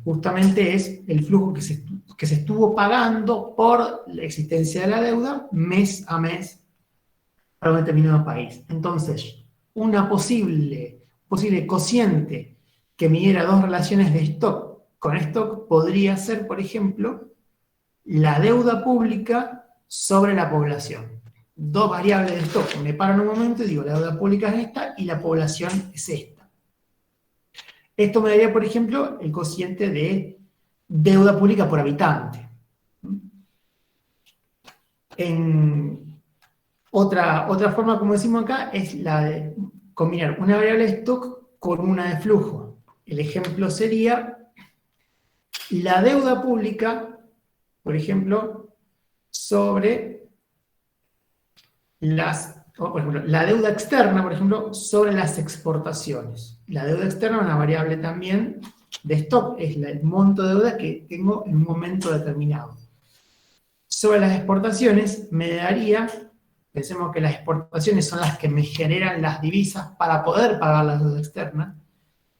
Speaker 1: justamente es el flujo que se estuvo pagando por la existencia de la deuda mes a mes para un determinado país. Entonces, una posible cociente que midiera 2 relaciones de stock con stock podría ser, por ejemplo, la deuda pública sobre la población. 2 variables de stock. Me paro en un momento y digo, la deuda pública es esta y la población es esta. Esto me daría, por ejemplo, el cociente de deuda pública por habitante. En otra forma, como decimos acá, es la de combinar una variable de stock con una de flujo. El ejemplo sería la deuda pública, por ejemplo, sobre por ejemplo, la deuda externa, por ejemplo, sobre las exportaciones. La deuda externa es una variable también de stock, es el monto de deuda que tengo en un momento determinado. Sobre las exportaciones me daría, pensemos que las exportaciones son las que me generan las divisas para poder pagar la deuda externa,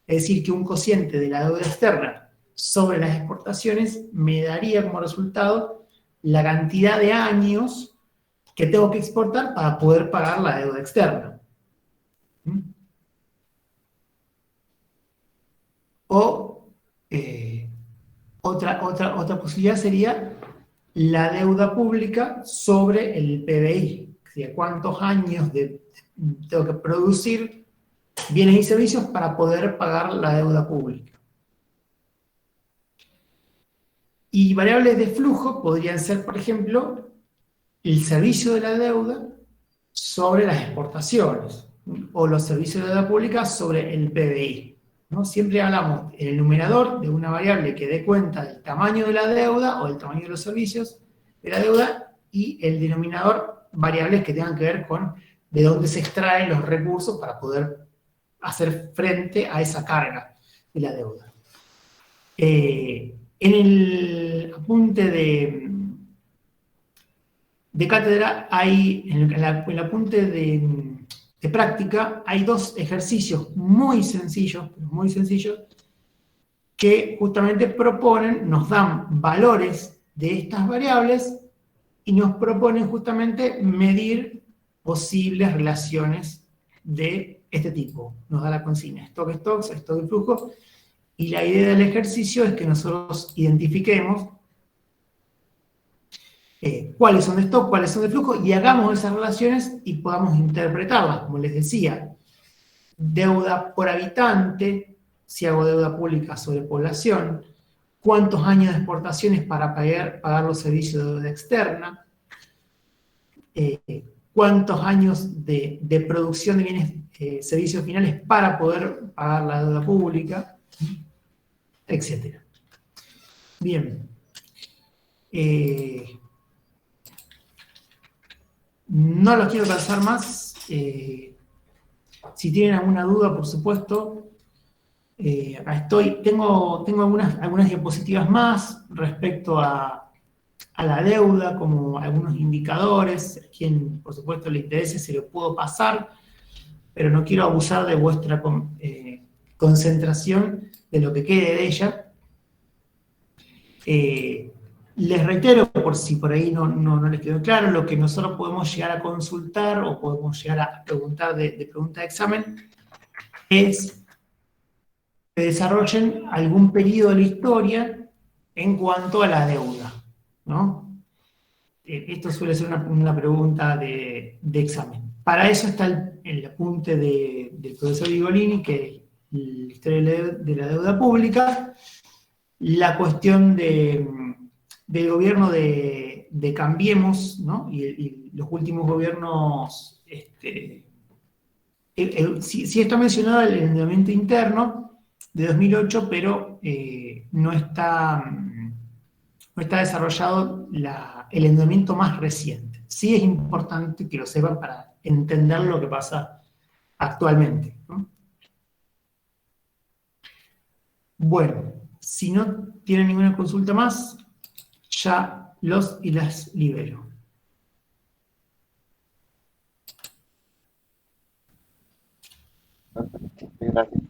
Speaker 1: es decir, que un cociente de la deuda externa sobre las exportaciones me daría como resultado la cantidad de años que tengo que exportar para poder pagar la deuda externa. O otra posibilidad sería la deuda pública sobre el PBI. O sea, cuántos años tengo que producir bienes y servicios para poder pagar la deuda pública. Y variables de flujo podrían ser, por ejemplo, el servicio de la deuda sobre las exportaciones o los servicios de deuda pública sobre el PBI. ¿No? Siempre hablamos en el numerador de una variable que dé cuenta del tamaño de la deuda o del tamaño de los servicios de la deuda y el denominador variables que tengan que ver con de dónde se extraen los recursos para poder hacer frente a esa carga de la deuda. En el apunte de cátedra en el apunte de práctica, hay dos ejercicios muy sencillos, que justamente nos dan valores de estas variables y nos proponen justamente medir posibles relaciones de este tipo. Nos da la consigna stock y flujo, y la idea del ejercicio es que nosotros identifiquemos cuáles son de stock, cuáles son de flujo, y hagamos esas relaciones y podamos interpretarlas. Como les decía, deuda por habitante, si hago deuda pública sobre población, cuántos años de exportaciones para pagar los servicios de deuda externa, cuántos años de producción de bienes, servicios finales para poder pagar la deuda pública, etc. Bien. No los quiero cansar más. Si tienen alguna duda, por supuesto, acá estoy. Tengo algunas diapositivas más respecto a la deuda, como algunos indicadores. A quien, por supuesto, le interese, se lo puedo pasar, pero no quiero abusar de vuestra concentración de lo que quede de ella. Les reitero, por si por ahí no les quedó claro, lo que nosotros podemos llegar a consultar o podemos llegar a preguntar de pregunta de examen es que desarrollen algún periodo de la historia en cuanto a la deuda, ¿no? Esto suele ser una pregunta de examen. Para eso está el apunte del profesor Vigolini, que es la historia de la deuda pública, la cuestión del gobierno de Cambiemos, ¿no? Y los últimos gobiernos, sí está mencionado el endeudamiento interno de 2008, pero no está desarrollado el endeudamiento más reciente. Sí es importante que lo sepan para entender lo que pasa actualmente, ¿no? Bueno, si no tienen ninguna consulta más, ya los y las libero.
Speaker 2: Gracias.